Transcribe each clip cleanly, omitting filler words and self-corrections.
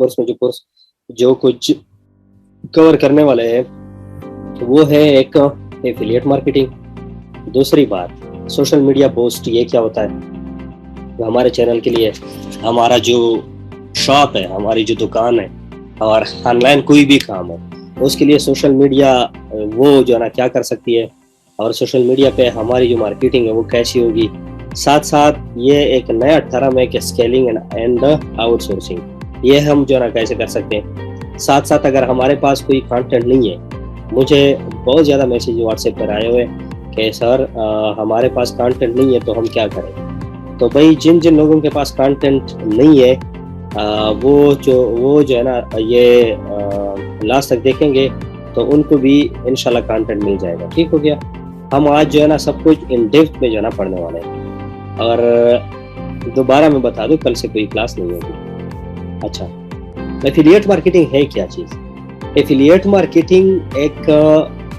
Course में जो कुछ कवर करने वाले हैं वो है एक एफिलिएट मार्केटिंग। दूसरी बात सोशल मीडिया पोस्ट, ये क्या होता है? तो हमारे चैनल के लिए हमारा जो शॉप है, हमारी जो दुकान है और ऑनलाइन कोई भी काम है, उसके लिए सोशल मीडिया वो जो है ना क्या कर सकती है, और सोशल मीडिया पे हमारी जो मार्केटिंग है वो कैसी होगी। साथ साथ ये एक नया टर्म है कि स्केलिंग एंड आउटसोर्सिंग, ये हम जो है ना कैसे कर सकते हैं। साथ साथ अगर हमारे पास कोई कंटेंट नहीं है, मुझे बहुत ज़्यादा मैसेज व्हाट्सएप पर आए हुए कि सर हमारे पास कंटेंट नहीं है तो हम क्या करें। तो भाई जिन जिन लोगों के पास कंटेंट नहीं है वो जो है ना ये लास्ट तक देखेंगे तो उनको भी इंशाल्लाह कंटेंट मिल जाएगा। ठीक हो गया। हम आज जो है ना सब कुछ इन डेप्थ में जो है ना पढ़ने वाले हैं। और दोबारा मैं बता दूं, कल से कोई क्लास नहीं होगी। अच्छा, एफिलिएट मार्केटिंग है क्या चीज़? एफिलिएट मार्केटिंग एक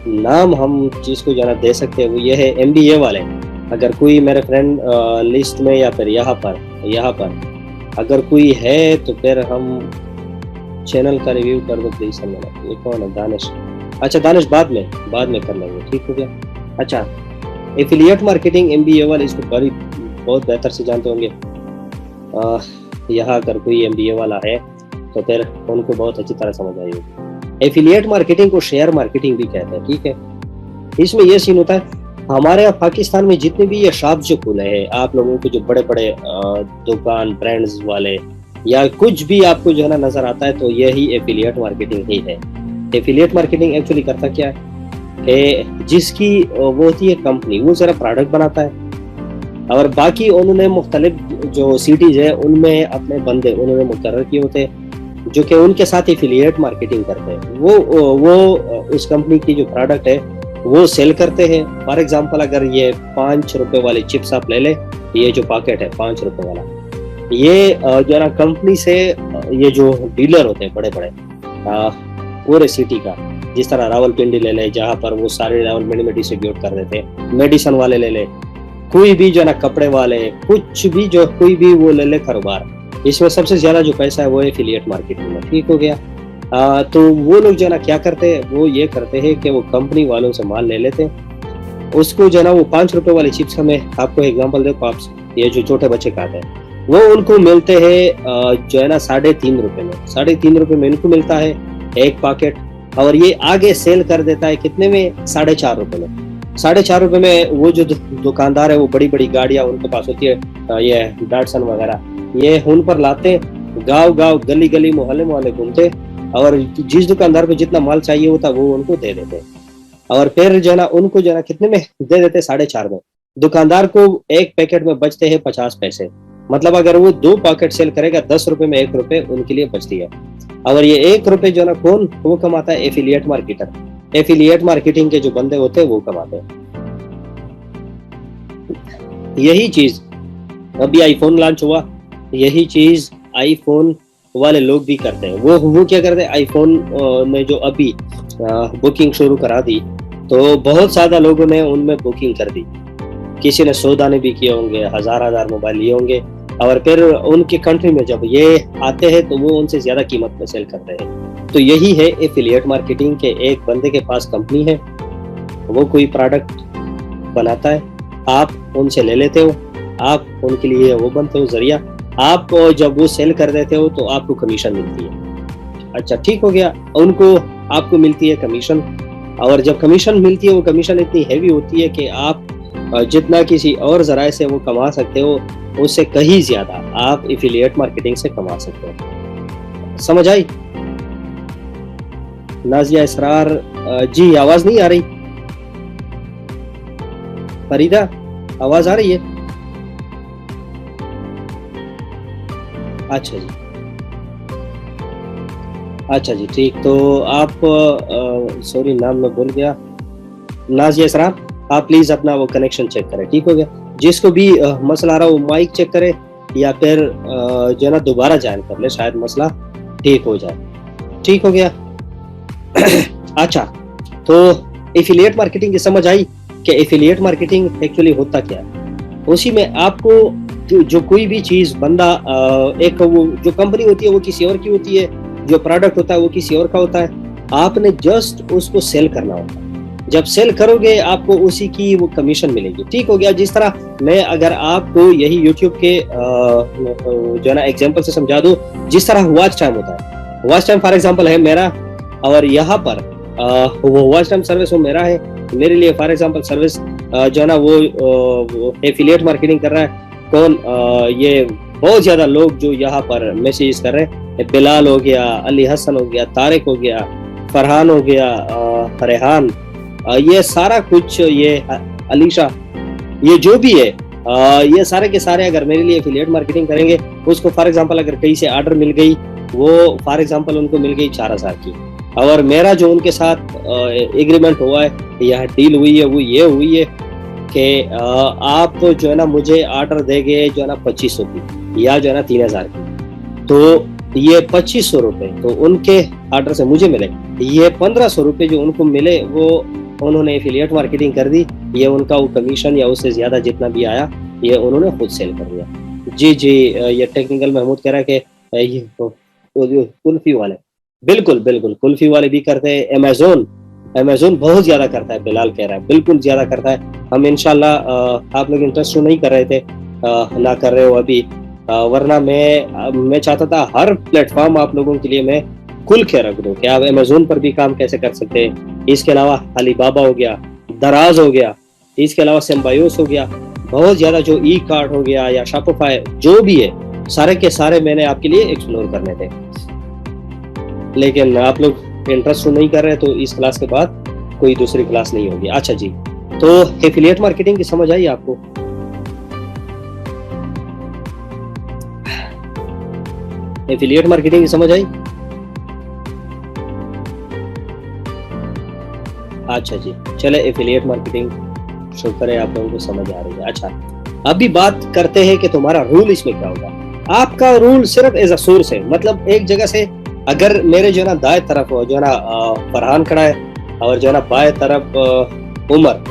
नाम हम चीज़ को जो है ना दे सकते हैं, वो ये है MBA वाले। अगर कोई मेरे फ्रेंड लिस्ट में या फिर यहाँ पर अगर कोई है तो फिर हम चैनल का रिव्यू कर दो प्लीज। समझना ये कौन है? दानिश। अच्छा दानिश बाद में कर लेंगे। ठीक हो गया। अच्छा, एफिलिएट मार्केटिंग MBA वाले इसको बहुत बेहतर से जानते होंगे। यहाँ अगर कोई MBA वाला है तो फिर उनको बहुत अच्छी तरह समझ आई होगी। एफिलिएट मार्केटिंग को शेयर मार्केटिंग भी कहते हैं। ठीक है। इसमें यह सीन होता है, हमारे यहाँ पाकिस्तान में जितने भी ये शॉप जो खुले हैं, आप लोगों को जो बड़े बड़े दुकान ब्रांड्स वाले या कुछ भी आपको जो है ना नजर आता है, तो यही एफिलिएट मार्केटिंग ही है। एफिलिएट मार्केटिंग एक्चुअली करता क्या है कि जिसकी वो होती है कंपनी, वो जरा प्रोडक्ट बनाता है और बाकी उन्होंने मुख्तलिफ जो सिटीज है उनमें अपने बंदे उन्होंने मुकर्रर किए होते हैं जो कि उनके साथ एफिलिएट मार्केटिंग करते हैं। वो उस कंपनी की जो प्रोडक्ट है वो सेल करते हैं। फॉर एग्जांपल अगर ये 5 रुपए वाली चिप्स आप ले ले, ये जो पैकेट है 5 रुपए वाला, ये जो है ना कंपनी से ये जो डीलर होते हैं बड़े बड़े पूरे सिटी का, जिस तरह रावलपिंडी ले ले जहाँ पर वो सारे रावलपिंडी में डिस्ट्रीब्यूट कर रहे थे, मेडिसन वाले ले ले, कोई भी जो है ना कपड़े वाले, कुछ भी जो कोई भी वो ले ले कारोबार, इसमें सबसे ज्यादा जो पैसा है वो एफिलिएट मार्केटिंग में। ठीक हो गया। तो वो लोग जो है ना क्या करते हैं, वो ये करते हैं कि वो कंपनी वालों से माल ले लेते हैं, उसको जो है ना वो 5 रुपए वाली चिप्स का मैं आपको एग्जांपल देखो, आप ये जो छोटे बच्चे खाते हैं वो उनको मिलते हैं जो है ना 3.5 रुपए में। 3.5 रुपए में इनको मिलता है एक पैकेट, और ये आगे सेल कर देता है कितने में? 4.5 रुपए में। 4.5 रुपए में वो जो दुकानदार है वो बड़ी बड़ी गाड़ियां उनके पास होती है, ये डाटसन वगैरह, ये उन पर लाते, गाँव गली गली मोहल्ले घूमते और जिस दुकानदार को जितना माल चाहिए होता वो उनको दे देते और फिर जो है ना उनको जो है ना कितने में दे देते? 4.5 में। दुकानदार को एक पैकेट में बचते हैं 50 पैसे। मतलब अगर वो 2 पैकेट सेल करेगा 10 रुपए में 1 रुपए उनके लिए बचती है। और ये 1 रुपए जो है ना कौन वो कमाता है? Affiliate marketer. एफिलिएट मार्केटिंग के जो बंदे होते हैं वो कमाते हैं। यही चीज अभी आईफोन लॉन्च हुआ, यही चीज आईफोन वाले लोग भी करते हैं। वो क्या करते हैं, आईफोन में जो अभी बुकिंग शुरू करा दी तो बहुत ज्यादा लोगों ने उनमें बुकिंग कर दी। किसी ने 100 दाने भी किए होंगे, हजार मोबाइल लिए होंगे, और फिर उनके कंट्री में जब ये आते हैं तो वो उनसे ज्यादा कीमत में सेल करते हैं। तो यही है एफिलिएट मार्केटिंग के, एक बंदे के पास कंपनी है, वो कोई प्रोडक्ट बनाता है, आप उनसे ले लेते हो, आप उनके लिए वो बनते हो जरिया, आप जब वो सेल कर देते हो तो आपको कमीशन मिलती है। अच्छा ठीक हो गया। उनको आपको मिलती है कमीशन, और जब कमीशन मिलती है वो कमीशन इतनी हैवी होती है कि आप जितना किसी और जराए से वो कमा सकते हो उससे कहीं ज्यादा आप एफिलिएट मार्केटिंग से कमा सकते हो। समझ आई? नाजिया इसरार जी, आवाज नहीं आ रही? फरीदा आवाज आ रही है? अच्छा जी ठीक। तो आप सॉरी नाम मैं भूल गया, नाजिया इसरार, आप प्लीज अपना वो कनेक्शन चेक करें। ठीक हो गया। जिसको भी मसला आ रहा हो माइक चेक करे या फिर जो है ना दोबारा ज्वाइन कर ले, शायद मसला ठीक हो जाए। ठीक हो गया। अच्छा, तो एफिलिएट मार्केटिंग की समझ आई कि एफिलिएट मार्केटिंग एक्चुअली होता क्या है। उसी में आपको जो कोई भी चीज बंदा एक वो जो कंपनी होती है वो किसी और की होती है, जो प्रोडक्ट होता है वो किसी और का होता है, आपने जस्ट उसको सेल करना होता है। जब सेल करोगे आपको उसी की वो कमीशन मिलेगी। ठीक हो गया। जिस तरह मैं अगर आपको यही यूट्यूब के जो है ना एग्जांपल से समझा दूं, जिस तरह वॉच टाइम होता है, वॉच टाइम फॉर एग्जांपल है मेरा, और यहाँ पर वो वॉच टाइम सर्विस वो मेरा है, मेरे लिए फॉर एग्जांपल सर्विस जो है ना वो एफिलिएट मार्केटिंग कर रहा है कौन, ये बहुत ज्यादा लोग जो यहाँ पर मैसेज कर रहे हैं, बिलाल हो गया, अली हसन हो गया, तारिक हो गया, फरहान हो गया, रेहान, ये सारा कुछ, ये अलीशा, ये जो भी है, ये सारे के सारे अगर मेरे लिए एफिलिएट मार्केटिंग करेंगे, उसको फॉर एग्जांपल अगर कहीं से ऑर्डर मिल गई, वो फॉर एग्जांपल उनको मिल गई 4000 की, और मेरा जो उनके साथ एग्रीमेंट हुआ है, यह डील हुई है, वो ये हुई है कि आप जो है ना मुझे ऑर्डर देंगे जो है ना 2500 की या जो है ना 3000 की, तो ये 2500 रुपए तो उनके ऑर्डर से मुझे मिले, ये 1500 रुपए जो उनको मिले वो उन्होंने एफिलिएट मार्केटिंग कर दी, ये उनका वो कमीशन या उससे ज्यादा जितना भी आया ये उन्होंने खुद सेल कर दिया। जी जी, ये टेक्निकल महमूद कह रहा है कि ये कुल्फी वाले, बिल्कुल बिल्कुल कुल्फी वाले भी करते हैं, अमेजोन बहुत ज्यादा करता है, बिलाल कह रहा है बिल्कुल ज्यादा करता है। हम इंशाल्लाह आप लोग इंटरेस्ट नहीं कर रहे थे, ना कर रहे हो अभी, वरना मैं चाहता था हर प्लेटफॉर्म आप लोगों के लिए मैं खुल के रख दूं कि आप अमेजोन पर भी काम कैसे कर सकते हैं। इसके अलावा अलीबाबा हो गया, दराज हो गया, इसके अलावा सिम्बायोस हो गया, बहुत ज्यादा जो ई कार्ट हो गया या शॉपिफाई जो भी है, सारे के सारे मैंने आपके लिए एक्सप्लोर करने थे, लेकिन आप लोग इंटरेस्ट नहीं कर रहे, तो इस क्लास के बाद कोई दूसरी क्लास नहीं होगी। अच्छा जी, तो एफिलिएट मार्केटिंग की समझ आई आपको? एफिलिएट मार्केटिंग की समझ आई? अच्छा जी, चले एफिलिएट मार्केटिंग शुक्र है आप लोगों को समझ आ रही है। अच्छा, अभी बात करते हैं कि तुम्हारा रूल इसमें क्या होगा। आपका रूल सिर्फ एज अ सोर्स है, मतलब एक जगह से अगर मेरे जो है ना दाएं तरफ जो है ना फरहान खड़ा है और जो है ना बाएं तरफ उमर,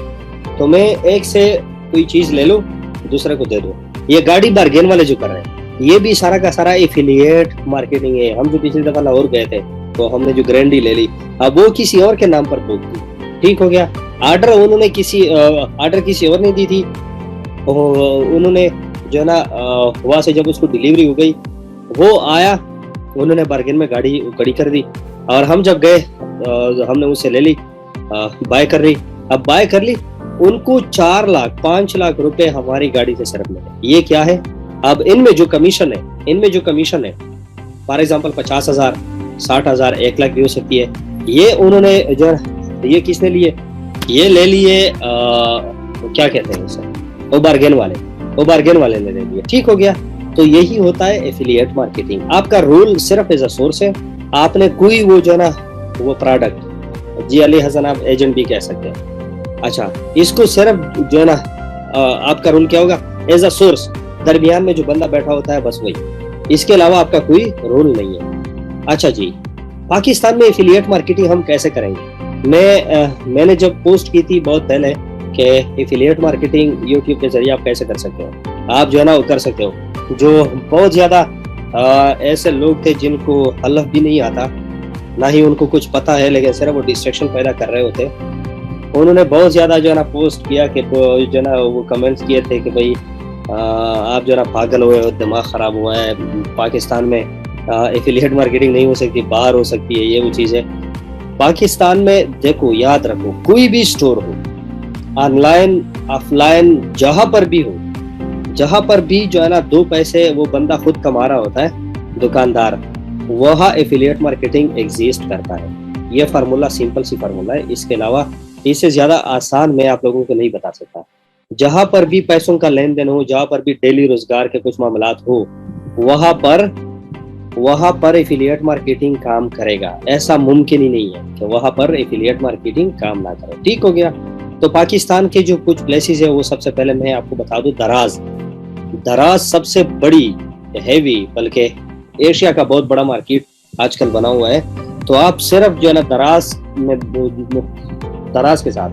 तो मैं एक से कोई चीज ले लूं दूसरे को दे दूं। ये गाड़ी बार्गेन वाले जो कर रहे हैं, ये भी सारा का सारा एफिलिएट मार्केटिंग है। हम जो पिछली दफा लाहौर गए थे तो हमने जो ग्रैंडी ले ली, अब वो किसी और के नाम पर बोल दी। ठीक हो गया। ऑर्डर उन्होंने ऑर्डर किसी और ने दी थी, उन्होंने जो है ना वहां से जब उसको डिलीवरी हो गई, वो आया, उन्होंने बार्गेन में गाड़ी खड़ी कर दी, और हम जब गए हमने उससे ले ली, बाय कर ली। अब बाय कर ली, उनको 4 लाख 5 लाख रुपए हमारी गाड़ी से सिर्फ मिले। ये क्या है? अब इनमें जो कमीशन है फॉर एग्जांपल 50,000, 60,000, 1 लाख भी हो सकती है। ये उन्होंने जो ये किसने लिए? ये ले लिए क्या कहते हैं उसे, वो बार्गेन वाले ने ले लिए। ठीक हो गया। तो यही होता है एफिलिएट मार्केटिंग। आपका रोल सिर्फ एज अ सोर्स है। आपने कोई वो जो है ना वो प्रोडक्ट, जी अली हसन आप एजेंट भी कह सकते हैं। अच्छा, इसको सिर्फ जो है ना आपका रोल क्या होगा? एज अ सोर्स, दरमियान में जो बंदा बैठा होता है बस वही, इसके अलावा आपका कोई रोल नहीं है। अच्छा जी, पाकिस्तान में एफिलिएट मार्केटिंग हम कैसे करेंगे? मैंने जब पोस्ट की थी बहुत पहले कि एफिलिएट मार्केटिंग यूट्यूब के जरिए आप कैसे कर सकते हो, आप जो है ना वो कर सकते हो। जो बहुत ज्यादा ऐसे लोग थे जिनको हलफ भी नहीं आता, ना ही उनको कुछ पता है, लेकिन सिर्फ वो डिस्ट्रैक्शन पैदा कर रहे होते, उन्होंने बहुत ज्यादा जो है ना पोस्ट किया कि जो है ना वो कमेंट्स किए थे कि भाई आप जो है ना पागल हुए हो, दिमाग खराब हुआ है, पाकिस्तान में एफिलिएट मार्केटिंग नहीं हो सकती, बाहर हो सकती है, ये वो चीज है। पाकिस्तान में देखो, याद रखो, कोई भी स्टोर हो, ऑनलाइन ऑफलाइन जहां पर भी जो है ना 2 पैसे वो बंदा खुद कमा रहा होता है, दुकानदार, वहाँ एफिलिएट मार्केटिंग एग्जिस्ट करता है। ये फार्मूला सिंपल सी फार्मूला है, इसके अलावा इससे ज्यादा आसान मैं आप लोगों को नहीं बता सकता। जहां पर भी पैसों का लेन देन हो, जहां पर भी डेली रोजगार के कुछ मामलात हो, वहां पर एफिलिएट मार्केटिंग काम करेगा। ऐसा मुमकिन ही नहीं है कि वहां पर एफिलिएट मार्केटिंग काम ना करे। ठीक हो गया। तो पाकिस्तान के जो कुछ प्लेसेस है वो सबसे पहले मैं आपको बता दूं, दराज सबसे बड़ी हैवी, बल्कि एशिया का बहुत बड़ा मार्केट आजकल बना हुआ है। तो आप सिर्फ जो है ना दराज के साथ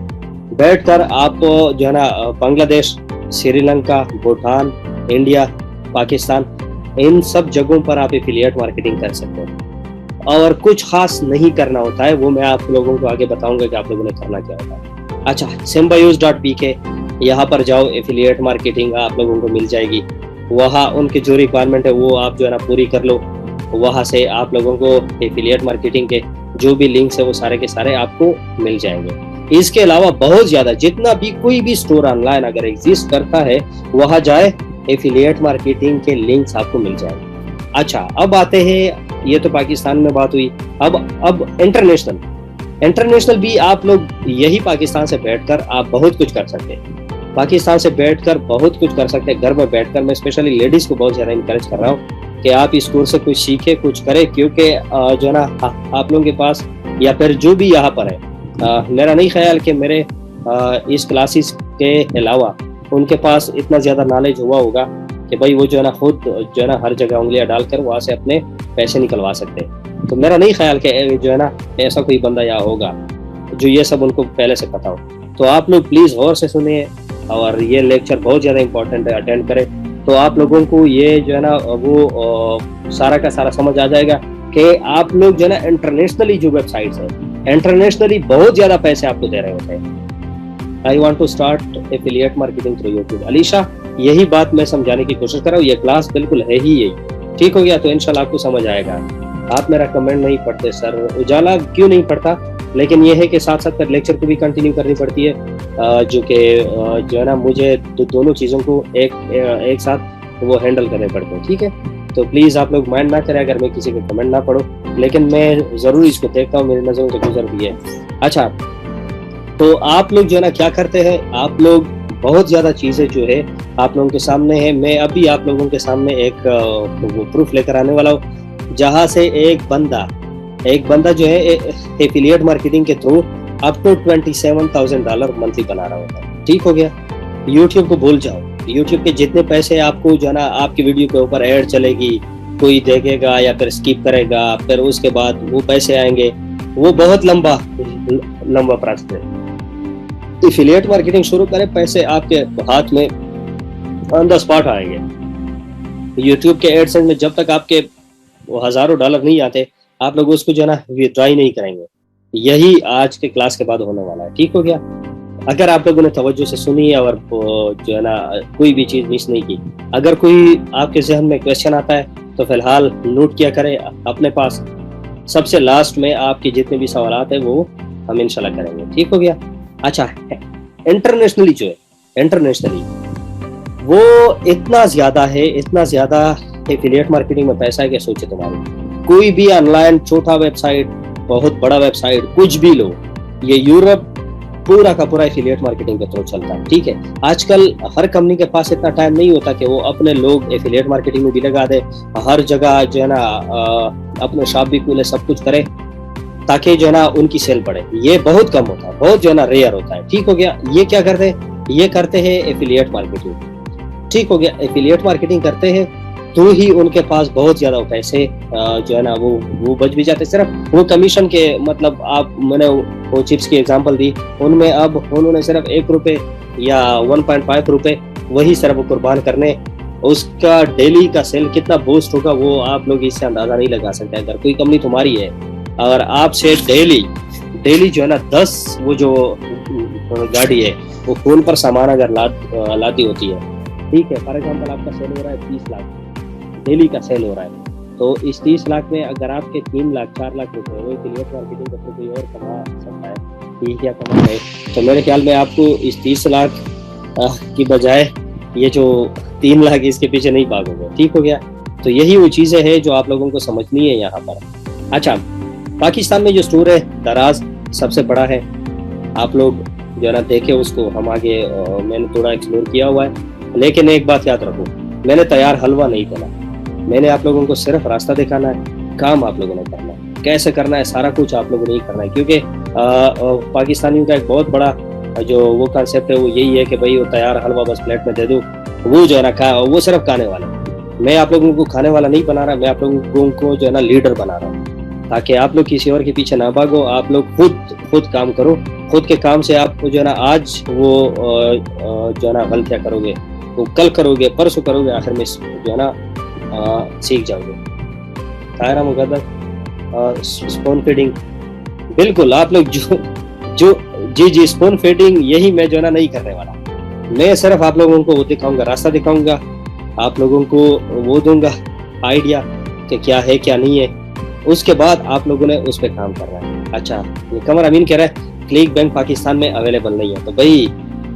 बैठकर आप जो है ना बांग्लादेश, श्रीलंका, भूटान इंडिया, पाकिस्तान, इन सब जगहों पर आप एफिलिएट मार्केटिंग कर सकते हैं। और कुछ खास नहीं करना होता है, वो मैं आप लोगों को आगे बताऊंगा कि आप लोगों ने करना क्या होता है। अच्छा, symbiouse.pk, यहाँ पर जाओ, एफिलिएट मार्केटिंग आप लोगों को मिल जाएगी। वहाँ उनके जो रिक्वायरमेंट है वो आप जो है ना पूरी कर लो, वहाँ से आप लोगों को एफिलिएट मार्केटिंग के जो भी लिंक्स है वो सारे के सारे आपको मिल जाएंगे। इसके अलावा बहुत ज़्यादा जितना भी कोई भी स्टोर ऑनलाइन अगर एग्जिस्ट करता है, वहाँ जाए, एफिलिएट मार्केटिंग के लिंक्स आपको मिल जाएंगे। अच्छा, अब आते हैं, ये तो पाकिस्तान में बात हुई, अब इंटरनेशनल भी आप लोग यही पाकिस्तान से बैठकर आप बहुत कुछ कर सकते हैं। पाकिस्तान से बैठकर बहुत कुछ कर सकते हैं, घर में बैठकर। मैं स्पेशली लेडीज को बहुत ज़्यादा इंकरेज कर रहा हूँ कि आप इस कोर्स से कुछ सीखे, कुछ करें, क्योंकि जो है ना आप लोगों के पास या फिर जो भी यहाँ पर है, मेरा नहीं ख्याल कि मेरे इस क्लासेस के अलावा उनके पास इतना ज़्यादा नॉलेज हुआ होगा कि भाई वो जो है ना खुद जो है ना हर जगह उंगलियां डालकर वहाँ से अपने पैसे निकलवा सकते हैं। तो मेरा नहीं ख्याल कि जो है ना ऐसा कोई बंदा यहाँ होगा जो ये सब उनको पहले से पता हो। तो आप लोग प्लीज़ गौर से सुनिए, और ये लेक्चर बहुत ज़्यादा इंपॉर्टेंट है, अटेंड करें, तो आप लोगों को ये जो है ना वो सारा का सारा समझ आ जाएगा कि आप लोग जो है ना इंटरनेशनली जो वेबसाइट्स हैं, इंटरनेशनली बहुत ज़्यादा पैसे आपको दे रहे होते हैं। I want to start affiliate marketing through YouTube. Alisha, यही बात मैं समझाने की कोशिश कर रहा हूँ, ये क्लास बिल्कुल है ही यही। ठीक हो गया? तो इंशाल्लाह आपको समझ आएगा। आप मेरा कमेंट नहीं पढ़ते सर, उजाला क्यों नहीं पढ़ता, लेकिन ये है कि साथ साथ कर लेक्चर को भी कंटिन्यू करनी पड़ती है, जो कि जो है ना मुझे दोनों चीज़ों को एक साथ वो हैंडल करने पड़ते हैं। ठीक है, तो प्लीज़ आप लोग माइंड ना करें अगर मैं किसी के कमेंट ना पढ़ूँ, लेकिन मैं ज़रूर इसको देखता हूँ, मेरी नज़रों से गुजर भी है। अच्छा, तो आप लोग जो है ना क्या करते हैं, आप लोग बहुत ज़्यादा चीज़ें जो है आप लोगों के सामने है। मैं अभी आप लोगों के सामने एक वो प्रूफ लेकर आने वाला हूँ, जहाँ से एक बंदा जो है एफिलिएट मार्केटिंग के थ्रू अप टू $27,000 मंथली बना रहा होता है। ठीक हो गया? यूट्यूब को भूल जाओ, यूट्यूब के जितने पैसे आपको जो है ना आपकी वीडियो के ऊपर ऐड चलेगी, कोई देखेगा या फिर स्किप करेगा, फिर उसके बाद वो पैसे आएंगे, वो बहुत लंबा प्रोसेस है। एफिलिएट मार्केटिंग शुरू करें, पैसे आपके हाथ में ऑन द स्पॉट आएंगे। यूट्यूब के एडसेंस में जब तक आपके हज़ारों डॉलर नहीं आते, आप लोग उसको जो है ना विड्रॉ नहीं करेंगे। यही आज के क्लास के बाद होने वाला है। ठीक हो गया? अगर आप लोगों ने तवज्जो से सुनी और जो है ना कोई भी चीज़ मिस नहीं की, अगर कोई आपके जहन में क्वेश्चन आता है तो फिलहाल नोट किया करें अपने पास। सबसे लास्ट में आपके जितने भी सवाल है वो हम इंशाल्लाह करेंगे। ठीक हो गया? अच्छा, इंटरनेशनली जो है, इंटरनेशनली वो इतना ज़्यादा एफिलिएट मार्केटिंग में पैसा है कि सोचे तुम्हारी। कोई भी ऑनलाइन छोटा वेबसाइट, बहुत बड़ा वेबसाइट, कुछ भी लो, ये यूरोप पूरा का पूरा एफिलिएट मार्केटिंग के थ्रू चलता है। ठीक है, आजकल हर कंपनी के पास इतना टाइम नहीं होता कि वो अपने लोग एफिलिएट मार्केटिंग में भी लगा दे, हर जगह जो है ना अपने शॉप भी खोले, सब कुछ करे ताकि जो है ना उनकी सेल बढ़े। ये बहुत कम होता है, बहुत जो है ना रेयर होता है। ठीक हो गया? ये क्या करते हैं? ये करते हैं एफिलिएट मार्केटिंग। ठीक हो गया? एफिलिएट मार्केटिंग करते हैं तो ही उनके पास बहुत ज्यादा पैसे जो है ना वो बच भी जाते। सिर्फ वो कमीशन के मतलब मैंने वो चिप्स की एग्जांपल दी, उनमें अब उन्होंने सिर्फ ₹1 या 1.5 रुपए वही सिर्फ कुर्बान करने, उसका डेली का सेल कितना बूस्ट होगा वो आप लोग इससे अंदाजा नहीं लगा सकते। अगर कोई कंपनी तुम्हारी है और आपसे डेली जो है ना 10 वो जो गाड़ी है वो फोन पर सामान अगर लाती होती है, ठीक है, फॉर एग्जांपल आपका सेल हो रहा है 30 लाख, डेली का सेल हो रहा है, तो इस 30 लाख में अगर आपके 3 लाख 4 लाख रुपए वो एफिलिएट मार्केटिंग करके कोई और कमा सकता है, ठीक है, कमा है, तो मेरे ख्याल में आपको इस 30 लाख की बजाय ये जो 3 लाख इसके पीछे नहीं भागोगे। ठीक हो गया? तो यही वो चीज़ें हैं जो आप लोगों को समझनी है यहाँ पर। अच्छा, पाकिस्तान में जो स्टोर है दराज सबसे बड़ा है, आप लोग जो है ना देखे उसको, हम आगे मैंने थोड़ा एक्सप्लोर किया हुआ है। लेकिन एक बात याद रखो, मैंने तैयार हलवा नहीं देना, मैंने आप लोगों को सिर्फ रास्ता दिखाना है, काम आप लोगों ने करना है, कैसे करना है सारा कुछ आप लोगों ने ही करना है। क्योंकि पाकिस्तानियों का एक बहुत बड़ा जो वो कंसेप्ट है वो यही है कि भाई वो तैयार हलवा बस प्लेट में दे दो, वो जो है ना वो सिर्फ खाने वाला। मैं आप लोगों को खाने वाला नहीं बना रहा, मैं आप लोगों को जो है ना लीडर बना रहा हूँ, ताकि आप लोग किसी और के पीछे ना भागो, आप लोग खुद काम करो, खुद के काम से आप जो है ना आज वो जो है ना गलतियाँ करोगे वो कल करोगे, परसों करोगे, आखिर में जो है ना सीख जाओगे। तायरा मुकद्दर स्पून फीडिंग, बिल्कुल आप लोग जो जो जी स्पून फीडिंग यही मैं जो है ना नहीं करने वाला। मैं सिर्फ आप लोगों को वो दिखाऊंगा, रास्ता दिखाऊंगा, आप लोगों को वो दूंगा आइडिया कि क्या है क्या नहीं है, उसके बाद आप लोगों ने उस पर काम करना है। अच्छा, ये कमर अमीन कह रहा है क्लिक बैंक पाकिस्तान में अवेलेबल नहीं है, तो भाई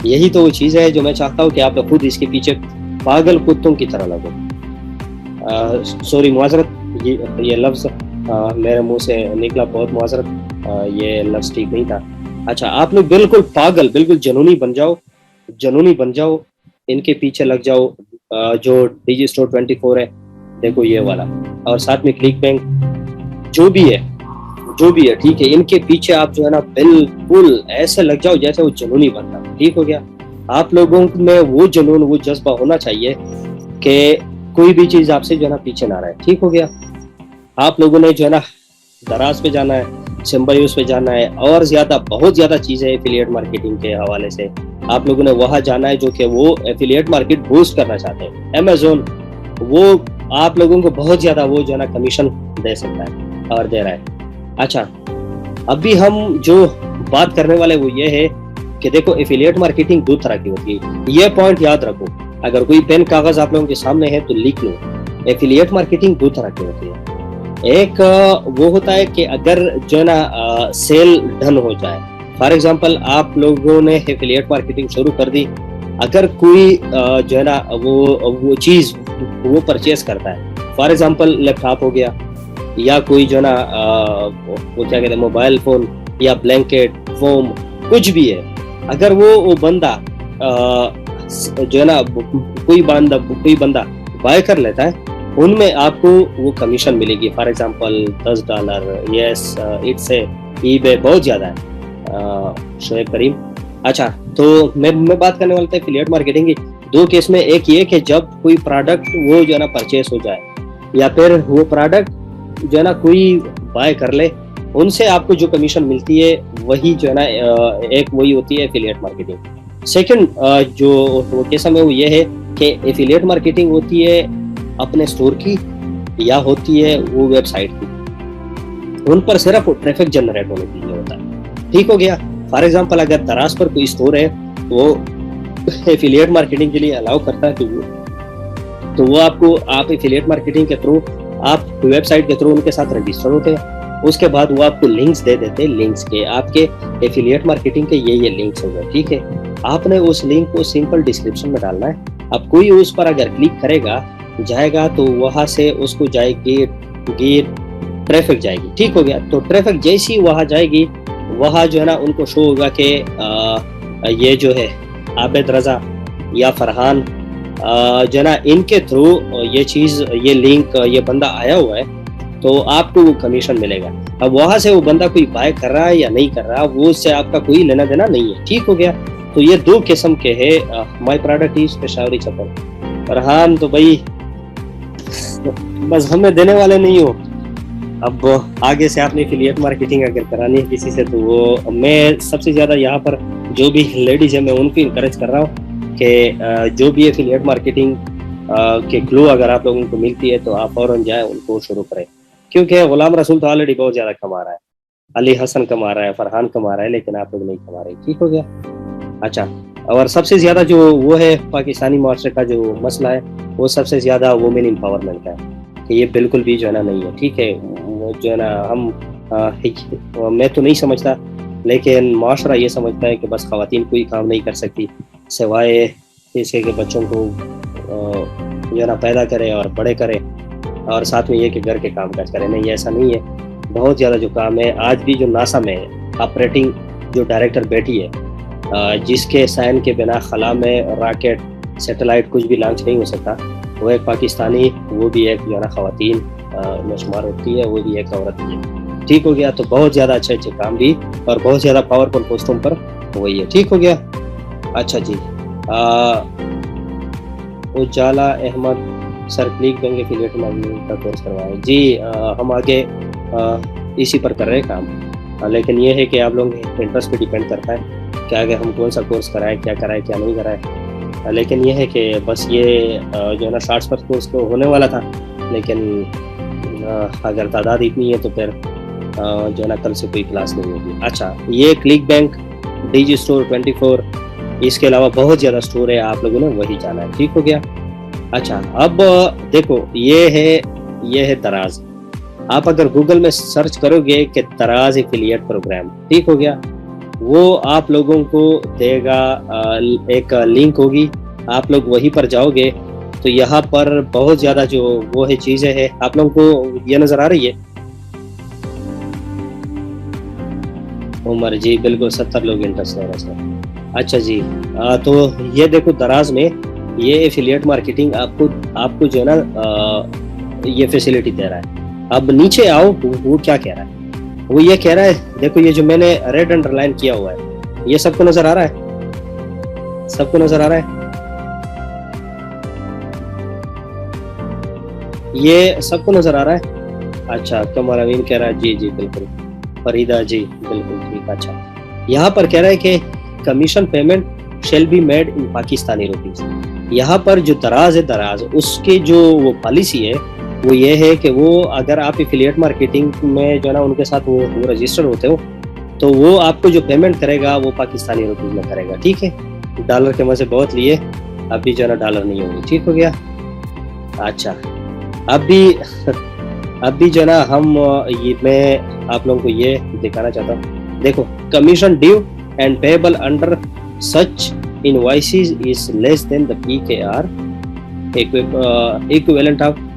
यही तो वो चीज़ है जो मैं चाहता हूँ कि आप लोग खुद इसके पीछे पागल कुत्तों की तरह लगो। सॉरी मुआजरत, ये लफ्ज़ मेरे मुंह से निकला, बहुत मुआजरत, ये लफ्ज़ ठीक नहीं था। अच्छा, आप लोग बिल्कुल पागल, बिल्कुल जनूनी बन जाओ, जनूनी बन जाओ, इनके पीछे लग जाओ। जो डिजी स्टोर 24 है, देखो ये वाला, और साथ में क्लिक बैंक, जो भी है ठीक है, इनके पीछे आप जो है ना बिल्कुल ऐसे लग जाओ जैसे वो जनूनी बनता। ठीक हो गया? आप लोगों में वो जुनून, वो जज्बा होना चाहिए कि कोई भी चीज आपसे जो है ना पीछे ना रहे। ठीक हो गया? आप लोगों ने जो है ना दराज पे जाना है, सिम्बायोस पे जाना है, और ज्यादा बहुत ज्यादा चीजें एफिलिएट मार्केटिंग के हवाले से आप लोगों ने वहां जाना है जो कि वो एफिलिएट मार्केट बूस्ट करना चाहते हैं। अमेज़न वो आप लोगों को बहुत ज्यादा वो जो है ना कमीशन दे सकता है और दे रहा है। अच्छा, अभी हम जो बात करने वाले वो ये है कि देखो एफिलिएट मार्केटिंग दो तरह की होती है, ये पॉइंट याद रखो। अगर कोई पेन कागज आप लोगों के सामने है तो लिख लो। एफिलिएट मार्केटिंग दो तरह की होती है। एक वो होता है कि अगर जो है ना सेल डन हो जाए, फॉर एग्जांपल आप लोगों ने एफिलिएट मार्केटिंग शुरू कर दी, अगर कोई जो है ना वो चीज वो परचेस करता है, फॉर एग्जांपल लैपटॉप हो गया, या कोई जो है ना वो क्या कहते हैं मोबाइल फोन, या ब्लैंकेट, फोम, कुछ भी है, अगर वो बंदा जो है ना कोई बंदा बाय कर लेता है, उनमें आपको वो कमीशन मिलेगी। For example $10, yes it's eBay बहुत ज्यादा है शोएब करीम। अच्छा, तो मैं बात करने वाला था एफिलिएट मार्केटिंग की दो केस में। एक ये कि जब कोई प्रोडक्ट वो जो है ना परचेस हो जाए, या फिर वो प्रोडक्ट जो है ना कोई बाय कर ले, उनसे आपको जो कमीशन मिलती है वही जो है ना एक वही होती है एफिलिएट मार्केटिंग। सेकंड जो वो केस में वो ये है कि एफिलिएट मार्केटिंग होती है अपने स्टोर की या होती है वो वेबसाइट की, उन पर सिर्फ ट्रैफिक जनरेट होने के लिए होता है। ठीक हो गया? फॉर एग्जांपल अगर दराज पर कोई स्टोर है तो वो एफिलिएट मार्केटिंग के लिए अलाउ करता है, तो वो आपको आप एफिलिएट मार्केटिंग के थ्रू आप वेबसाइट के थ्रू उनके साथ रजिस्टर होते हैं, उसके बाद वो आपको लिंक्स दे देते हैं, लिंक्स के आपके एफिलिएट मार्केटिंग के ये लिंक्स हो गए। ठीक है? आपने उस लिंक को सिंपल डिस्क्रिप्शन में डालना है। अब कोई उस पर अगर क्लिक करेगा जाएगा तो वहां से उसको जाएगी ट्रैफिक जाएगी। ठीक हो गया? तो ट्रैफिक जैसी वहां जाएगी, वहां जो है ना उनको शो होगा कि ये जो है आबिद रजा या फरहान जो है ना इनके थ्रू ये चीज, ये लिंक, ये बंदा आया हुआ है, तो आपको वो कमीशन मिलेगा। अब वहां से वो बंदा कोई बाय कर रहा है या नहीं कर रहा, वो उससे आपका कोई लेना देना नहीं है। ठीक हो गया? तो ये दो किस्म के है माई प्रोडक्ट इज पेशावरी चप्पल। फरहान तो भाई बस हमें देने वाले नहीं हो। अब आगे से आपने एफिलिएट मार्केटिंग अगर करानी है किसी से, तो वो मैं सबसे ज्यादा यहाँ पर जो भी लेडीज है मैं उनको इंकरेज कर रहा हूँ कि जो भी एफिलिएट मार्केटिंग के क्लू अगर आप लोगों को मिलती है तो आप फौरन जाए उनको शुरू करें, क्योंकि गुलाम रसूल तो ऑलरेडी बहुत ज्यादा कमा रहा है, अली हसन कमा रहा है, फरहान कमा रहा है, लेकिन आप लोग नहीं कमा रहे। ठीक हो गया? अच्छा, और सबसे ज्यादा जो वो है पाकिस्तानी माशरे का जो मसला है वो सबसे ज्यादा वुमेन एम्पावरमेंट का है, कि ये बिल्कुल भी जो है ना नहीं है। ठीक है? जो है ना हम मैं तो नहीं समझता, लेकिन माशरा ये समझता है कि बस खवातीन कोई काम नहीं कर सकती सिवाय इसके के बच्चों को जो है ना पैदा करे और बड़े करे, और साथ में ये कि घर के काम काज करे। नहीं, ऐसा नहीं है, बहुत ज़्यादा जो काम है। आज भी जो नासा में ऑपरेटिंग जो डायरेक्टर बैठी है, जिसके साइन के बिना खला में रॉकेट, सैटेलाइट कुछ भी लॉन्च नहीं हो सकता, वो एक पाकिस्तानी, वो भी एक जो है ना खवातीन में शुमार होती है, वो भी एक औरत है। ठीक हो गया? तो बहुत ज़्यादा अच्छे अच्छे काम भी और बहुत ज़्यादा पावरफुल पोस्टों पर वही है। ठीक हो गया? अच्छा जी, Ujala Ahmad sir ClickBank affiliate marketing का कोर्स करवाएं जी। हम आगे इसी पर कर रहे हैं काम, लेकिन ये है कि आप लोगों के इंटरेस्ट पे डिपेंड करता है कि आगे हम कौन सा कोर्स कराएं, क्या कराएं, क्या नहीं कराएं। लेकिन ये है कि बस ये जो है ना शॉर्ट्स पर कोर्स तो होने वाला था, लेकिन अगर तादाद इतनी है तो फिर जो है ना कल से कोई क्लास नहीं होगी। अच्छा, ये क्लिक बैंक, डिजी स्टोर 24, इसके अलावा बहुत ज़्यादा स्टोर है, आप लोगों ने वही जाना है। ठीक हो गया। अच्छा, अब देखो ये है दराज। आप अगर गूगल में सर्च करोगे कि दराज एफिलिएट प्रोग्राम, ठीक हो गया, वो आप लोगों को देगा, एक लिंक होगी, आप लोग वहीं पर जाओगे तो यहाँ पर बहुत ज़्यादा जो वो है चीज़ें हैं, आप लोगों को ये नज़र आ रही है? उमर जी बिल्कुल 70 लोग इंटरेस्ट ले रहे हैं। अच्छा जी, तो ये देखो दराज में ये एफिलिएट मार्केटिंग आपको जो है ना ये फैसिलिटी दे रहा है। अब नीचे आओ, वो क्या कह रहा है? वो ये कह रहा है, देखो ये जो मैंने रेड अंडरलाइन किया हुआ है, ये सबको नजर आ रहा है? सबको नजर आ रहा है? ये सबको नजर आ रहा है? अच्छा, कमर अमीन कह रहा है जी जी बिल्कुल, फरीदा जी बिल्कुल ठीक। अच्छा, यहाँ पर कह रहा है कि commission payment shall be made in Pakistani rupees. यहाँ पर जो दराज है, दराज उसके जो वो पॉलिसी है वो ये है कि वो अगर आप एफिलिएट मार्केटिंग में जो है ना उनके साथ वो रजिस्टर होते हो तो वो आपको जो पेमेंट करेगा वो पाकिस्तानी रुपीज में करेगा। ठीक है, डॉलर के मजे बहुत लिए, अभी जो है ना डॉलर नहीं होगी। ठीक हो गया। अच्छा, अभी जो है ना मैं आप लोगों को ये दिखाना चाहता हूँ। देखो, commission due and payable under such invoices is less than the PKR equivalent of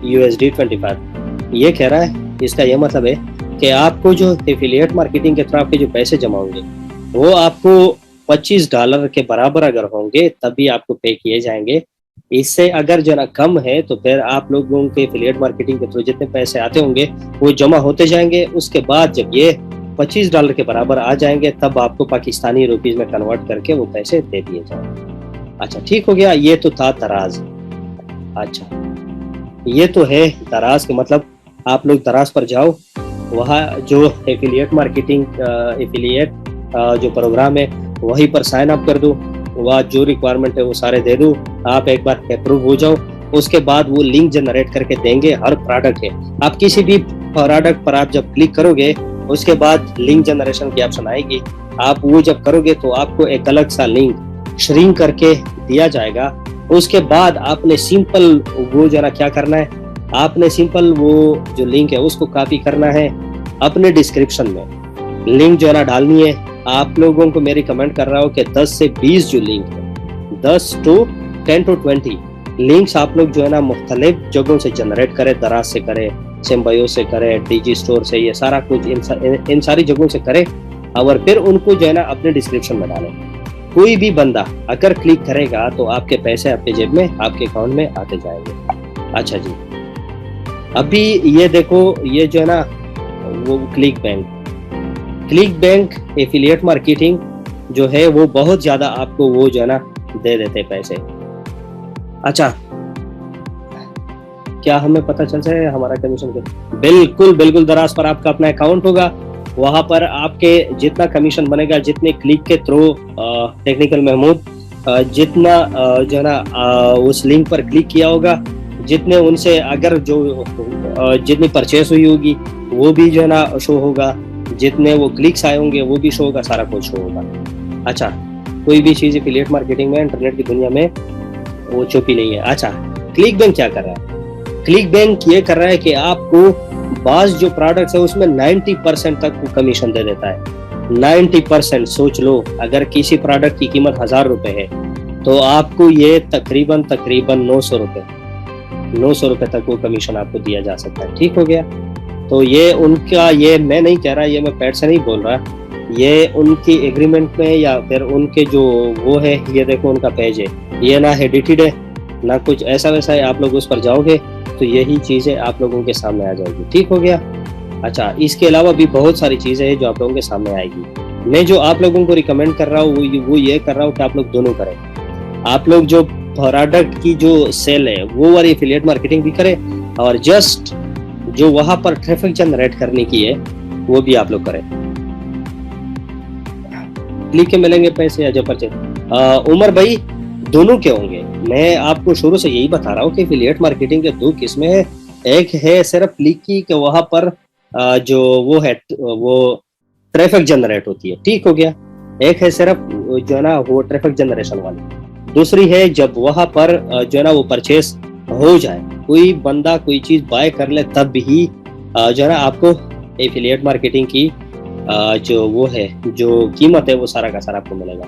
USD 25। ये कह रहा है, इसका ये मतलब है कि आपको जो एफिलिएट मार्केटिंग के थ्रू आपके जो पैसे जमा होंगे वो आपको $25 के बराबर अगर होंगे तभी आपको पे किए जाएंगे। इससे अगर जो ना कम है तो फिर आप लोगों के एफिलिएट मार्केटिंग के थ्रू जितने पैसे आते होंगे वो जमा होते जाएंगे। उसके बाद जब ये $25 के बराबर आ जाएंगे तब आपको पाकिस्तानी रुपीज में कन्वर्ट करके वो पैसे दे दिए जाएंगे। अच्छा, ठीक हो गया। ये तो था दराज। अच्छा, ये तो है दराज के मतलब आप लोग दराज पर जाओ, वहाँ जो एफिलिएट मार्केटिंग एफिलिएट जो प्रोग्राम है वहीं पर साइन अप कर दो, वहाँ जो रिक्वायरमेंट है वो सारे दे दो, आप एक बार अप्रूव हो जाओ। उसके बाद वो लिंक जनरेट करके देंगे। हर प्रोडक्ट है, आप किसी भी प्रोडक्ट पर आप जब क्लिक करोगे उसके बाद लिंक जनरेशन की ऑप्शन आएगी, आप वो जब करोगे तो आपको एक अलग सा लिंक श्रिंक करके दिया जाएगा। उसके बाद आपने सिंपल वो जरा क्या करना है, आपने सिंपल वो जो लिंक है उसको कॉपी करना है, अपने डिस्क्रिप्शन में लिंक जो है ना डालनी है। आप लोगों को मेरी कमेंट कर रहा हूँ कि 10 से 20 जो लिंक है, 10 to 10 to 20 लिंक्स आप लोग जो है ना मुख्तलिफ जगहों से जनरेट करें, दराज से करें, सिम्बायो से करें, डिजी स्टोर से, ये सारा कुछ इन सारी जगहों से करें और फिर उनको जो है ना अपने डिस्क्रिप्शन में डालें। कोई भी बंदा अगर क्लिक करेगा तो आपके पैसे आपके जेब में, आपके अकाउंट में आते जाएंगे। अच्छा जी, अभी ये देखो, ये जो है ना वो क्लिक बैंक एफिलिएट मार्केटिंग जो है वो बहुत ज्यादा आपको वो जो है ना दे देते पैसे। अच्छा, क्या हमें पता चल जाए हमारा कमीशन के? बिल्कुल दराज पर आपका अपना अकाउंट होगा, वहां पर आपके जितना कमीशन बनेगा, जितने क्लिक के थ्रू टेक्निकल महमूद जितना जो है ना उस लिंक पर क्लिक किया होगा, जितने उनसे अगर जो जितनी परचेस हुई होगी वो भी जो है ना शो होगा, जितने वो क्लिक्स आए होंगे वो भी शो होगा, सारा कुछ शो होगा। अच्छा, कोई भी चीज एफिलिएट मार्केटिंग में इंटरनेट की दुनिया में वो छुपी नहीं है। अच्छा, क्लिक बैंक क्या कर रहा है? क्लिक बैंक ये कर रहा है कि आपको बाज जो प्रोडक्ट्स है उसमें 90% तक वो कमीशन दे देता है। 90%। सोच लो, अगर किसी प्रोडक्ट की कीमत 1000 रुपए है तो आपको ये तकरीबन 900 रुपए तक वो कमीशन आपको दिया जा सकता है। ठीक हो गया। तो ये उनका, ये मैं नहीं कह रहा, ये मैं पैट से नहीं बोल रहा, ये उनकी एग्रीमेंट में या फिर उनके जो वो है, ये देखो उनका पेज है, ये ना एडिटेड है ना कुछ ऐसा वैसा है। आप लोग उस पर जाओगे तो यही चीजें आप लोगों के सामने आ जाएगी। ठीक हो गया। अच्छा, इसके अलावा भी बहुत सारी चीजें हैं जो आप लोगों के सामने आएगी। मैं जो आप लोगों को रिकमेंड कर रहा हूँ वो ये कर रहा हूँ कि आप लोग दोनों करें। आप लोग जो प्रोडक्ट की जो सेल है वो वाली एफिलिएट मार्केटिंग भी करें और जस्ट जो वहां पर ट्रैफिक जनरेट करने की है वो भी आप लोग करें। क्लिक के मिलेंगे पैसे या जो परचेज उमर भाई दोनों के होंगे। मैं आपको शुरू से यही बता रहा हूँ कि एफिलिएट मार्केटिंग के दो किस्में हैं। एक है सिर्फ क्लिक की कि वहां पर जो वो है वो ट्रैफिक जनरेट होती है, ठीक हो गया। एक है सिर्फ जो है ना वो ट्रैफिक जनरेशन वाली। दूसरी है जब वहां पर जो है ना वो परचेस हो जाए, कोई बंदा कोई चीज बाय कर ले, तब ही जो है ना आपको एफिलिएट मार्केटिंग की जो वो है जो कीमत है वो सारा का सारा आपको मिलेगा।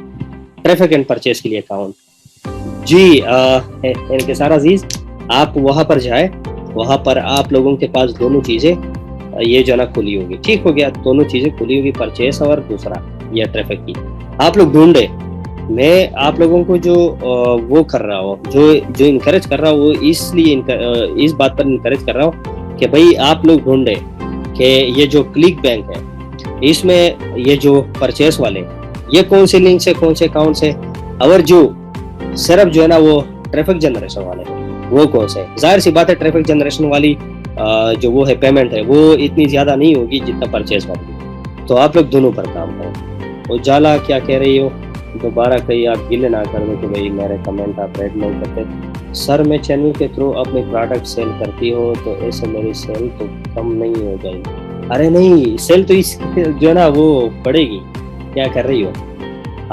ट्रैफिक एंड परचेस के लिए अकाउंट जी इनके सारा अजीज आप वहां पर जाए, वहां पर आप लोगों के पास दोनों चीजें ये जो ना खुली होगी, ठीक हो गया। दोनों चीजें खुली होगी, परचेस और दूसरा ये ट्रैफिक की। आप लोग ढूंढे, मैं आप लोगों को जो वो कर रहा हूँ, जो इनकरेज कर रहा हूँ, वो इसलिए इस बात पर इनकरेज कर रहा हूँ कि भाई आप लोग ढूंढे कि ये जो क्लिक बैंक है इसमें ये जो परचेस वाले ये कौन से लिंक से कौन से अकाउंट से, और जो सिर्फ जो है ना वो ट्रैफिक जनरेशन वाले वो कौन से। जाहिर सी बात है ट्रैफिक जनरेशन वाली जो वो है पेमेंट है वो इतनी ज्यादा नहीं होगी जितना परचेस वाली। तो आप लोग दोनों पर काम करो। उजाला क्या कह रही हो, दोबारा कहीं आप गिले ना कर दो कि भाई मेरे कमेंट आप रेड नहीं करते। सर मैं चैनल के थ्रू अपने प्रोडक्ट सेल करती हो तो ऐसे मेरी सेल तो कम नहीं हो जाएगी। अरे नहीं, सेल तो इस जो है ना वो बढ़ेगी। क्या कर रही हो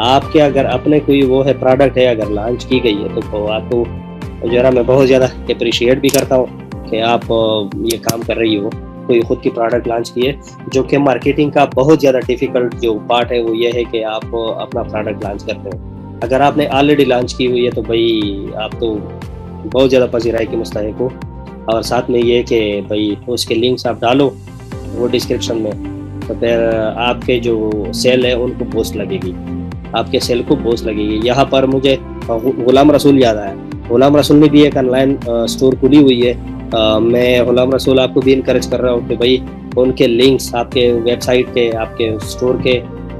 आपके, अगर अपने कोई वो है प्रोडक्ट है अगर लॉन्च की गई है तो आपको जो है ना मैं बहुत ज़्यादा अप्रिशिएट भी करता हूँ कि आप ये काम कर रही हो। कोई खुद की प्रोडक्ट लॉन्च की है, जो कि मार्केटिंग का बहुत ज़्यादा डिफिकल्ट जो पार्ट है वो ये है कि आप अपना प्रोडक्ट लॉन्च करते हो। अगर आपने ऑलरेडी लॉन्च की हुई है तो भाई आप तो बहुत ज़्यादा पसीराई के मुस्तहिक हो। और साथ में ये कि भाई उसके लिंक्स आप डालो वो डिस्क्रिप्शन में, तो फिर आपके जो सेल है उनको बूस्ट लगेगी, आपके सेल को बूस्ट लगेगी। यहाँ पर मुझे गुलाम रसूल याद आया, गुलाम रसूल ने भी एक ऑनलाइन स्टोर खुली हुई है। मैं गुलाम रसूल आपको भी इनकरेज कर रहा हूँ कि भाई उनके लिंक्स आपके वेबसाइट के, आपके स्टोर के,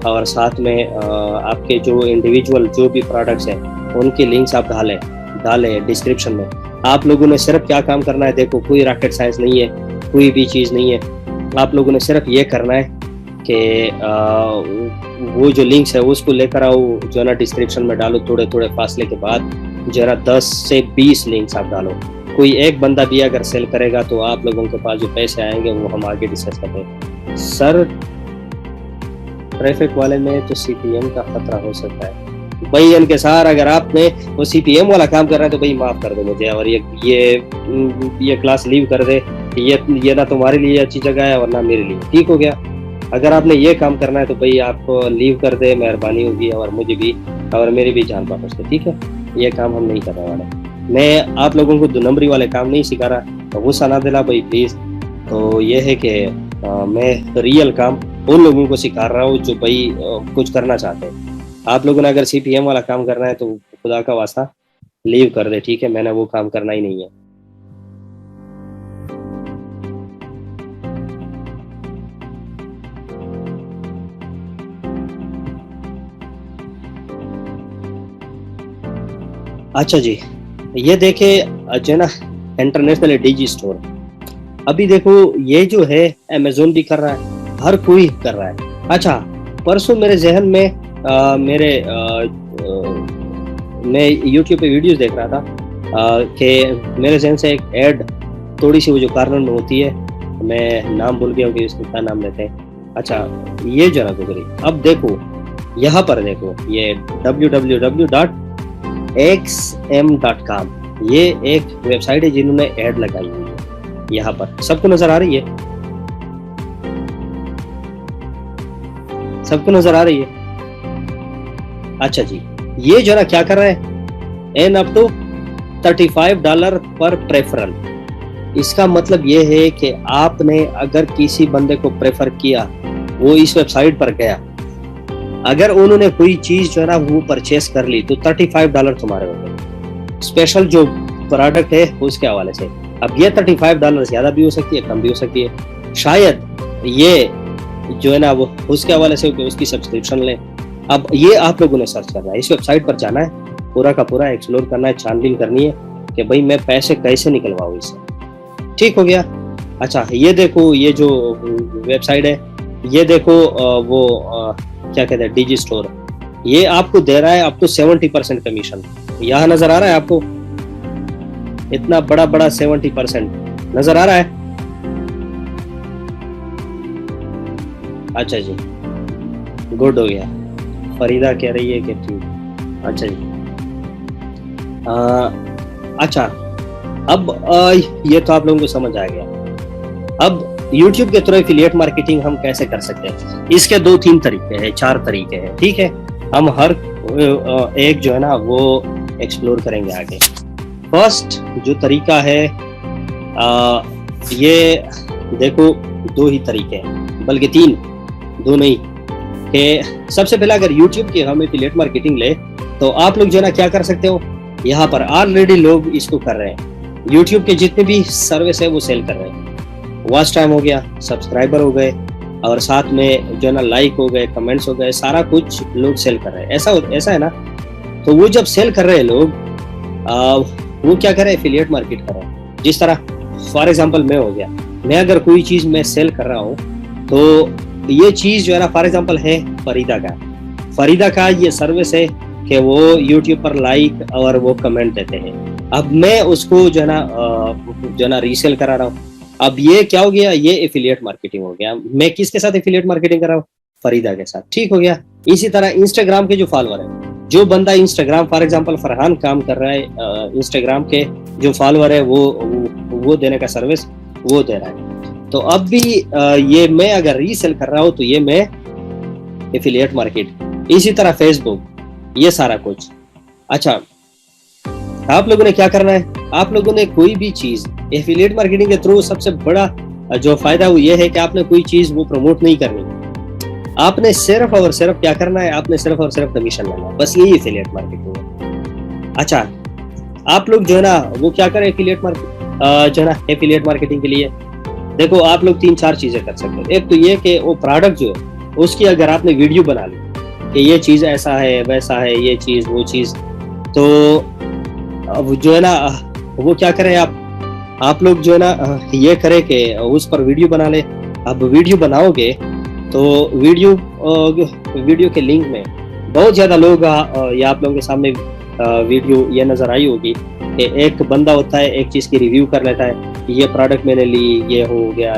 और साथ में आपके जो इंडिविजुअल जो भी प्रोडक्ट्स हैं उनके लिंक्स आप डालें डिस्क्रिप्शन में। आप लोगों ने सिर्फ क्या काम करना है, देखो कोई रॉकेट साइंस नहीं है, कोई भी चीज़ नहीं है। आप लोगों ने सिर्फ ये करना है कि वो जो लिंक्स है उसको लेकर आओ, जो है ना डिस्क्रिप्शन में डालो। थोड़े थोड़े फासले के बाद जो है ना 10 से 20 लिंक्स आप डालो। कोई एक बंदा भी अगर सेल करेगा तो आप लोगों के पास जो पैसे आएंगे वो हम आगे डिस्कस करते हैं। सर ट्रैफिक वाले में तो सीपीएम का खतरा हो सकता है। भाई इनके सार अगर आपने वो सीपीएम वाला काम कर रहा है तो भाई माफ कर दो मुझे, और ये क्लास लीव कर दे। ये ना तुम्हारे लिए अच्छी जगह है और ना मेरे लिए, ठीक हो गया। अगर आपने ये काम करना है तो भाई आप लीव कर दे, मेहरबानी होगी, और मुझे भी और मेरी भी जान वापस दे, ठीक है। ये काम हम नहीं करने वाले। मैं आप लोगों को 2 नंबरी वाले काम नहीं सिखा रहा, तो गुस्सा ना दिला भाई प्लीज। तो ये है कि मैं रियल काम उन लोगों को सिखा रहा हूँ जो भाई कुछ करना चाहते हैं। आप लोगों ने अगर सीपीएम वाला काम करना है तो खुदा का वास्ता लीव कर दे, ठीक है। मैंने वो काम करना ही नहीं है। अच्छा जी, ये देखे जो है ना इंटरनेशनल डीजी स्टोर। अभी देखो ये जो है अमेजोन भी कर रहा है, हर कोई कर रहा है। अच्छा परसों मेरे जहन में मैं यूट्यूब पे वीडियोस देख रहा था कि मेरे जहन से एक ऐड थोड़ी सी वो जो कार्नर में होती है, मैं नाम भूल गया हूँ कि इसको क्या नाम लेते हैं। अच्छा ये जरा गुजरी। अब देखो यहाँ पर देखो ये www.xm.com ये एक वेबसाइट है जिन्होंने ऐड लगाई हुई है। यहाँ पर सबको नजर आ रही है, सबको नजर आ रही है। अच्छा जी, ये जो ना क्या कर रहा है, एन अप टू $35 पर प्रेफरल। इसका मतलब ये है कि आपने अगर किसी बंदे को प्रेफर किया, वो इस वेबसाइट पर गया, अगर उन्होंने कोई चीज जो है ना वो परचेस कर ली तो $35 तुम्हारे होंगे। स्पेशल जो प्रोडक्ट है उसके हवाले से। अब ये $35 ज्यादा भी हो सकती है, कम भी हो सकती है। शायद ये जो है ना वो उसके हवाले से उसकी सब्सक्रिप्शन ले। अब ये आप लोगों ने सर्च करना है, इस वेबसाइट पर जाना है, पूरा का पूरा एक्सप्लोर करना है, छानबीन करनी है कि भाई मैं पैसे कैसे निकलवाऊँ इससे, ठीक हो गया। अच्छा ये देखो ये जो वेबसाइट है, ये देखो वो क्या कहते हैं डीजी स्टोर। ये आपको दे रहा है अप टू 70% कमीशन। यहाँ नजर आ रहा है आपको, इतना बड़ा बड़ा 70% नजर आ रहा है। अच्छा जी, गुड हो गया। फरीदा कह रही है कि ठीक। अच्छा जी, अच्छा, अब ये तो आप लोगों को समझ आ गया। अब YouTube के थ्रू एफिलिएट मार्केटिंग हम कैसे कर सकते हैं? इसके 2-3 तरीके हैं, 4 तरीके हैं, ठीक है। हम हर एक जो है ना वो एक्सप्लोर करेंगे आगे। फर्स्ट जो तरीका है, ये देखो 2 ही तरीके हैं, बल्कि 3, 2 नहीं, कि सबसे पहले अगर YouTube की हम एफिलिएट मार्केटिंग ले तो आप लोग जो है ना क्या कर सकते हो, यहाँ पर ऑलरेडी लोग इसको कर रहे हैं। YouTube के जितने भी सर्विस है वो सेल कर रहे हैं। वॉच टाइम हो गया, सब्सक्राइबर हो गए, और साथ में जो है ना लाइक हो गए, कमेंट्स हो गए, सारा कुछ लोग सेल कर रहे हैं। ऐसा है ना। तो वो जब सेल कर रहे हैं लोग, वो क्या कर रहे हैं, एफिलिएट मार्केट कर रहे हैं। जिस तरह फॉर एग्जांपल मैं हो गया, मैं अगर कोई चीज मैं सेल कर रहा हूँ, तो ये चीज जो है ना फॉर एग्जांपल है फरीदा का ये सर्विस है कि वो यूट्यूब पर लाइक और वो कमेंट देते हैं। अब मैं उसको जो है ना रीसेल करा रहा हूँ। अब ये क्या हो गया, ये एफिलिएट मार्केटिंग हो गया। मैं किसके साथ एफिलिएट मार्केटिंग कर रहा हूँ, फरीदा के साथ, ठीक हो गया। इसी तरह इंस्टाग्राम के जो फॉलोअर है, जो बंदा इंस्टाग्राम फॉर एग्जांपल फरहान काम कर रहा है, इंस्टाग्राम के जो फॉलोअर है वो देने का सर्विस वो दे रहा है। तो अब भी ये मैं अगर रीसेल कर रहा हूँ तो ये मैं एफिलिएट मार्केट। इसी तरह फेसबुक, ये सारा कुछ। अच्छा, आप लोगों ने क्या करना है, आप लोगों ने कोई भी चीज एफिलिएट मार्केटिंग के थ्रू सबसे बड़ा जो फायदा वो ये है कि आपने कोई चीज वो प्रमोट नहीं करनी। आपने सिर्फ और सिर्फ क्या करना है, आपने सिर्फ और सिर्फ कमीशन लेना है, बस यही एफिलिएट मार्केटिंग है। अच्छा, आप लोग जो है ना वो क्या करें एफिलिएट मार्केट जो है ना एफिलिएट मार्केटिंग के लिए, देखो आप लोग 3-4 चीजें कर सकते हो। एक तो ये कि वो प्रोडक्ट जो है उसकी अगर आपने वीडियो बना ली कि ये चीज ऐसा है वैसा है, ये चीज वो चीज, तो अब जो है ना वो क्या करें, आप लोग जो है ना ये करें कि उस पर वीडियो बना ले। अब वीडियो बनाओगे तो वीडियो के लिंक में बहुत ज्यादा लोग ये आप लोगों के सामने वीडियो ये नजर आई होगी कि एक बंदा होता है, एक चीज की रिव्यू कर लेता है, ये प्रोडक्ट मैंने ली, ये हो गया,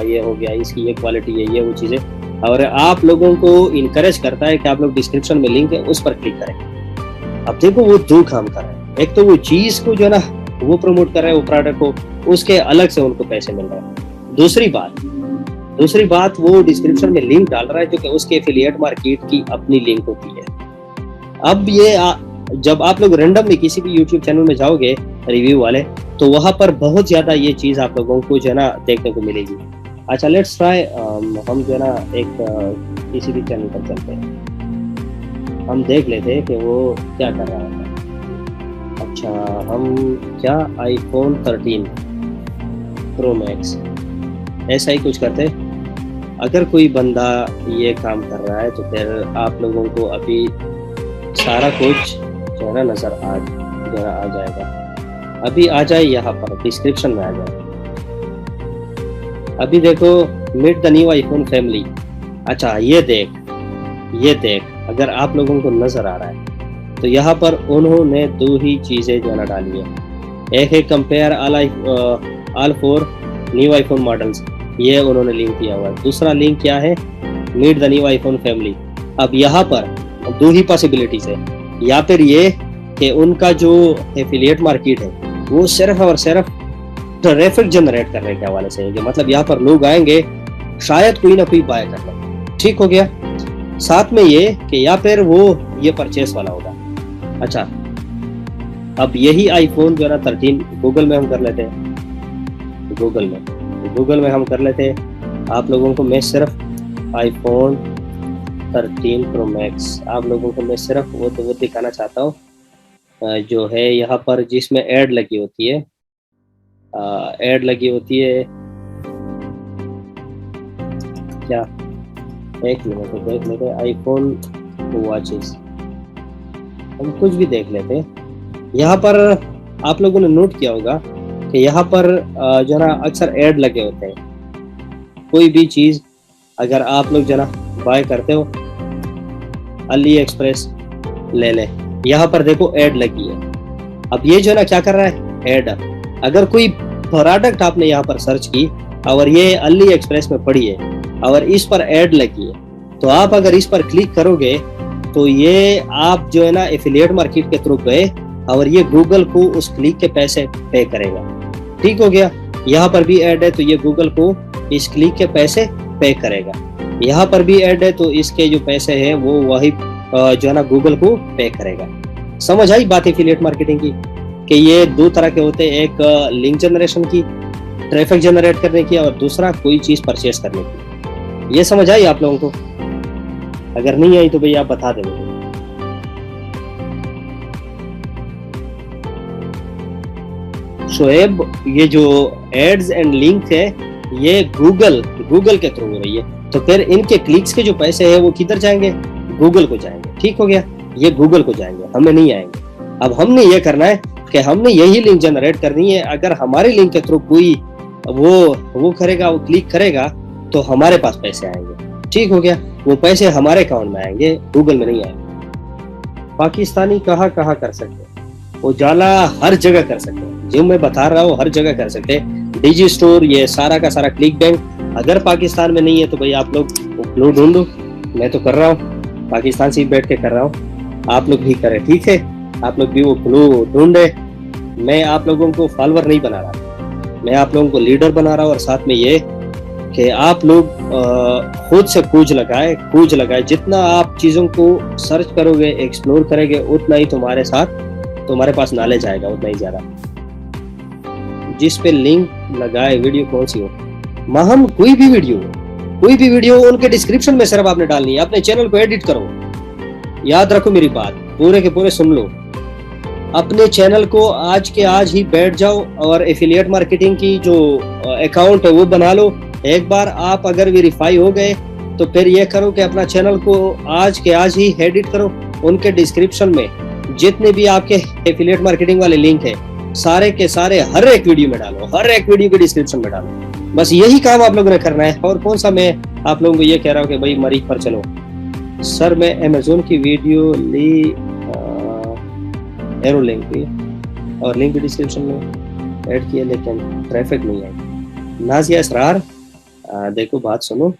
इसकी ये क्वालिटी है, ये वो चीजें, और आप लोगों को इनकरेज करता है कि आप लोग डिस्क्रिप्शन में लिंक है उस पर क्लिक करें। अब देखो वो 2 काम कर रहे हैं। एक तो वो चीज को जो है ना वो प्रमोट कर रहे हैं, वो प्रोडक्ट को, उसके अलग से उनको पैसे मिल रहे हैं। दूसरी बात वो डिस्क्रिप्शन में लिंक डाल रहा है जो कि उसके एफिलिएट मार्केट की अपनी लिंक होती है। अब ये जब आप लोग रैंडमली किसी भी यूट्यूब चैनल में जाओगे रिव्यू वाले, तो वहां पर बहुत ज्यादा ये चीज आप लोगों को जो है ना देखने को मिलेगी। अच्छा, लेट्स ट्राई, हम जो है ना एक किसी भी चैनल पर चलते हैं, हम देख लेते हैं कि वो क्या कर रहा है। अच्छा, हम क्या iPhone 13 Pro Max ऐसा ही कुछ करते। अगर कोई बंदा ये काम कर रहा है तो फिर आप लोगों को अभी सारा कुछ जो है ना नजर आ जाएगा। अभी आ जाए, यहाँ पर डिस्क्रिप्शन में आ जाए। अभी देखो, meet the new iPhone family. अच्छा, ये देख अगर आप लोगों को नजर आ रहा है तो यहाँ पर उन्होंने 2 ही चीजें जो है डाली है। एक है compare all 4 new iPhone models, ये उन्होंने लिंक दिया हुआ है। दूसरा लिंक क्या है, meet the new iPhone family. अब यहाँ पर 2 ही पॉसिबिलिटीज है, या फिर ये कि उनका जो एफिलिएट मार्केट है वो सिर्फ और सिर्फ ट्रैफिक जनरेट करने के हवाले से है। मतलब यहाँ पर लोग आएंगे, शायद कोई ना कोई बाय कर ले, ठीक हो गया। साथ में ये कि या फिर वो ये परचेस वाला होगा। अच्छा, अब यही iPhone जो है ना 13 गूगल में हम कर लेते हैं। गूगल में हम कर लेते हैं। आप लोगों को मैं सिर्फ iPhone 13 Pro Max आप लोगों को मैं सिर्फ वो दिखाना चाहता हूँ जो है यहाँ पर, जिसमें ऐड लगी होती है। क्या, एक मिनट देख लेते हैं। iPhone वॉचेस हम कुछ भी देख लेते हैं। यहाँ पर आप लोगों ने नोट किया होगा कि यहाँ पर जो ना अक्सर ऐड लगे होते हैं। कोई भी चीज़ अगर आप लोग जो ना बाय करते हो, अली एक्सप्रेस ले ले, यहाँ पर देखो ऐड लगी है। अब ये जो है ना क्या कर रहा है, ऐड। अगर कोई प्रोडक्ट आपने यहाँ पर सर्च की और ये अली एक्सप्रेस में पड़ी है और इस पर ऐड लगी है, तो आप अगर इस पर क्लिक करोगे तो ये आप जो है ना एफिलिएट मार्केट के थ्रू गए और ये गूगल को उस क्लिक के पैसे पे करेगा। ठीक हो गया, यहाँ पर भी ऐड है तो ये गूगल को इस क्लिक के पैसे पे करेगा। यहाँ पर भी ऐड है तो इसके जो पैसे हैं वो वही जो है ना गूगल को पे करेगा। समझ आई बात एफिलिएट मार्केटिंग की कि ये दो तरह के होते हैं, एक लिंक जनरेशन की, ट्रैफिक जनरेट करने की, और दूसरा कोई चीज परचेस करने की। ये समझ आई आप लोगों को? अगर नहीं आई तो भाई आप बता दें मुझे। शोएब, ये जो एड्स एंड लिंक है ये गूगल के थ्रू हो रही है, तो फिर इनके क्लिक्स के जो पैसे हैं वो किधर जाएंगे? गूगल को जाएंगे। ठीक हो गया, ये गूगल को जाएंगे, हमें नहीं आएंगे। अब हमने ये करना है कि हमने यही लिंक जनरेट करनी है। अगर हमारे लिंक के थ्रू कोई वो करेगा, वो क्लिक करेगा तो हमारे पास पैसे आएंगे। ठीक हो गया, वो पैसे हमारे अकाउंट में आएंगे, गूगल में नहीं आएंगे। पाकिस्तानी कहाँ कर सकते हैं, उजाला हर जगह कर सकते हैं, जो मैं बता रहा हूँ हर जगह कर सकते हैं। डिजी स्टोर, ये सारा का सारा क्लिक बैंक अगर पाकिस्तान में नहीं है तो भाई आप लोग क्लू ढूंढो। मैं तो कर रहा हूँ, पाकिस्तान से ही बैठ के कर रहा हूँ, आप लोग भी करें। ठीक है, आप लोग भी वो क्लू ढूंढे। मैं आप लोगों को फॉलोअर नहीं बना रहा, मैं आप लोगों को लीडर बना रहा हूँ। और साथ में ये कि आप लोग खुद से कूज लगाए। जितना आप चीज़ों को सर्च करोगे, एक्सप्लोर करेंगे, उतना ही तुम्हारे पास नॉलेज आएगा, उतना ही ज़्यादा। जिस पे लिंक लगाए, वीडियो कौन सी हो, माहम कोई भी वीडियो उनके डिस्क्रिप्शन में सिर्फ आपने डालनी है। अपने चैनल को एडिट करो, याद रखो मेरी बात, पूरे के पूरे सुन लो। अपने चैनल को आज के आज ही बैठ जाओ और एफिलिएट मार्केटिंग की जो अकाउंट है वो बना लो। एक बार आप अगर वेरीफाई हो गए तो फिर ये करो कि अपना चैनल को आज के आज ही एडिट करो। उनके डिस्क्रिप्शन में जितने भी आपके एफिलिएट मार्केटिंग वाले लिंक है सारे के सारे हर एक वीडियो में डालो, हर एक वीडियो के डिस्क्रिप्शन में डालो। बस यही काम आप लोगों ने करना है। और कौन सा मैं आप लोगों को ये कह रहा हूँ कि भाई मरीज पर चलो। सर मैं अमेजोन की वीडियो ली, एरो लिंक भी और लिंक भी डिस्क्रिप्शन में ऐड किया, लेकिन ट्रैफिक नहीं आई। नाजिया इसरार, देखो बात सुनो,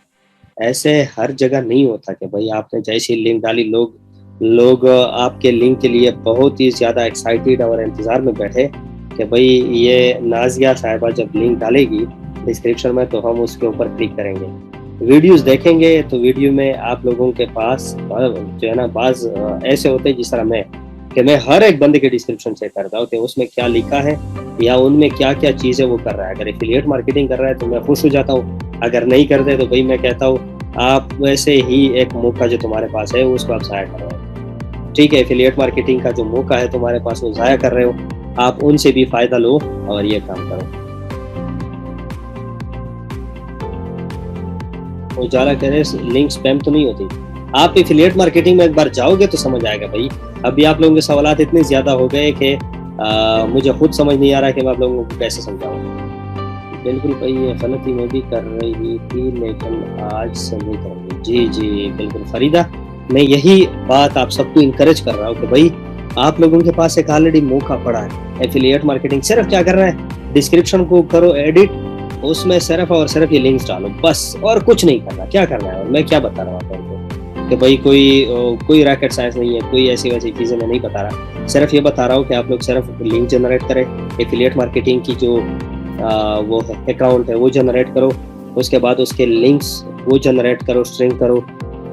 ऐसे हर जगह नहीं होता कि भाई आपने जैसी लिंक डाली लोग आपके लिंक के लिए बहुत ही ज़्यादा एक्साइटेड और इंतज़ार में बैठे कि भाई ये नाजिया साहिबा जब लिंक डालेगी डिस्क्रिप्शन में तो हम उसके ऊपर क्लिक करेंगे, वीडियोस देखेंगे। तो वीडियो में आप लोगों के पास जो है ना बाज ऐसे होते हैं जिस तरह मैं हर एक बंदे के डिस्क्रिप्शन चेक करता हूँ कि उसमें क्या लिखा है या उनमें क्या क्या चीज़ें वो कर रहा है। अगर एफिलिएट मार्केटिंग कर रहा है तो मैं खुश हो जाता हूँ, अगर नहीं करते तो भाई मैं कहता हूँ आप वैसे ही एक मौका जो तुम्हारे पास है उसको आप ज़ाया कर रहे हो। ठीक है, एफिलिएट मार्केटिंग का जो मौका है तुम्हारे पास वो ज़ाया कर रहे हो, आप उनसे भी फ़ायदा लो और ये काम करो। उजाला कह रहे लिंक स्पैम तो नहीं होती। आप एफिलिएट मार्केटिंग में एक बार जाओगे तो समझ आएगा भाई। अभी आप लोगों के सवालात इतने ज़्यादा हो गए कि मुझे खुद समझ नहीं आ रहा कि मैं आप लोगों को कैसे समझाऊँ। बिल्कुल भाई, ये गलती मैं भी कर रही थी लेकिन आज से नहीं करूँगी। जी बिल्कुल फरीदा, मैं यही बात आप सबको इनकरेज कर रहा हूँ कि भाई आप लोगों के पास एक ऑलरेडी मौका पड़ा है। एफिलिएट मार्केटिंग सिर्फ क्या करना है, डिस्क्रिप्शन को करो एडिट, उसमें सिर्फ और सिर्फ ये लिंक्स डालो बस, और कुछ नहीं करना। क्या करना है, और मैं क्या बता रहा हूँ आप लोगों को कि भाई कोई रॉकेट साइंस नहीं है, कोई ऐसी वैसी चीज़ें मैं नहीं बता रहा। सिर्फ ये बता रहा हूँ कि आप लोग सिर्फ लिंक जनरेट करें, एफिलिएट मार्केटिंग की जो वो अकाउंट है वो जनरेट करो, उसके बाद उसके लिंक्स वो जनरेट करो, स्ट्रिंग करो,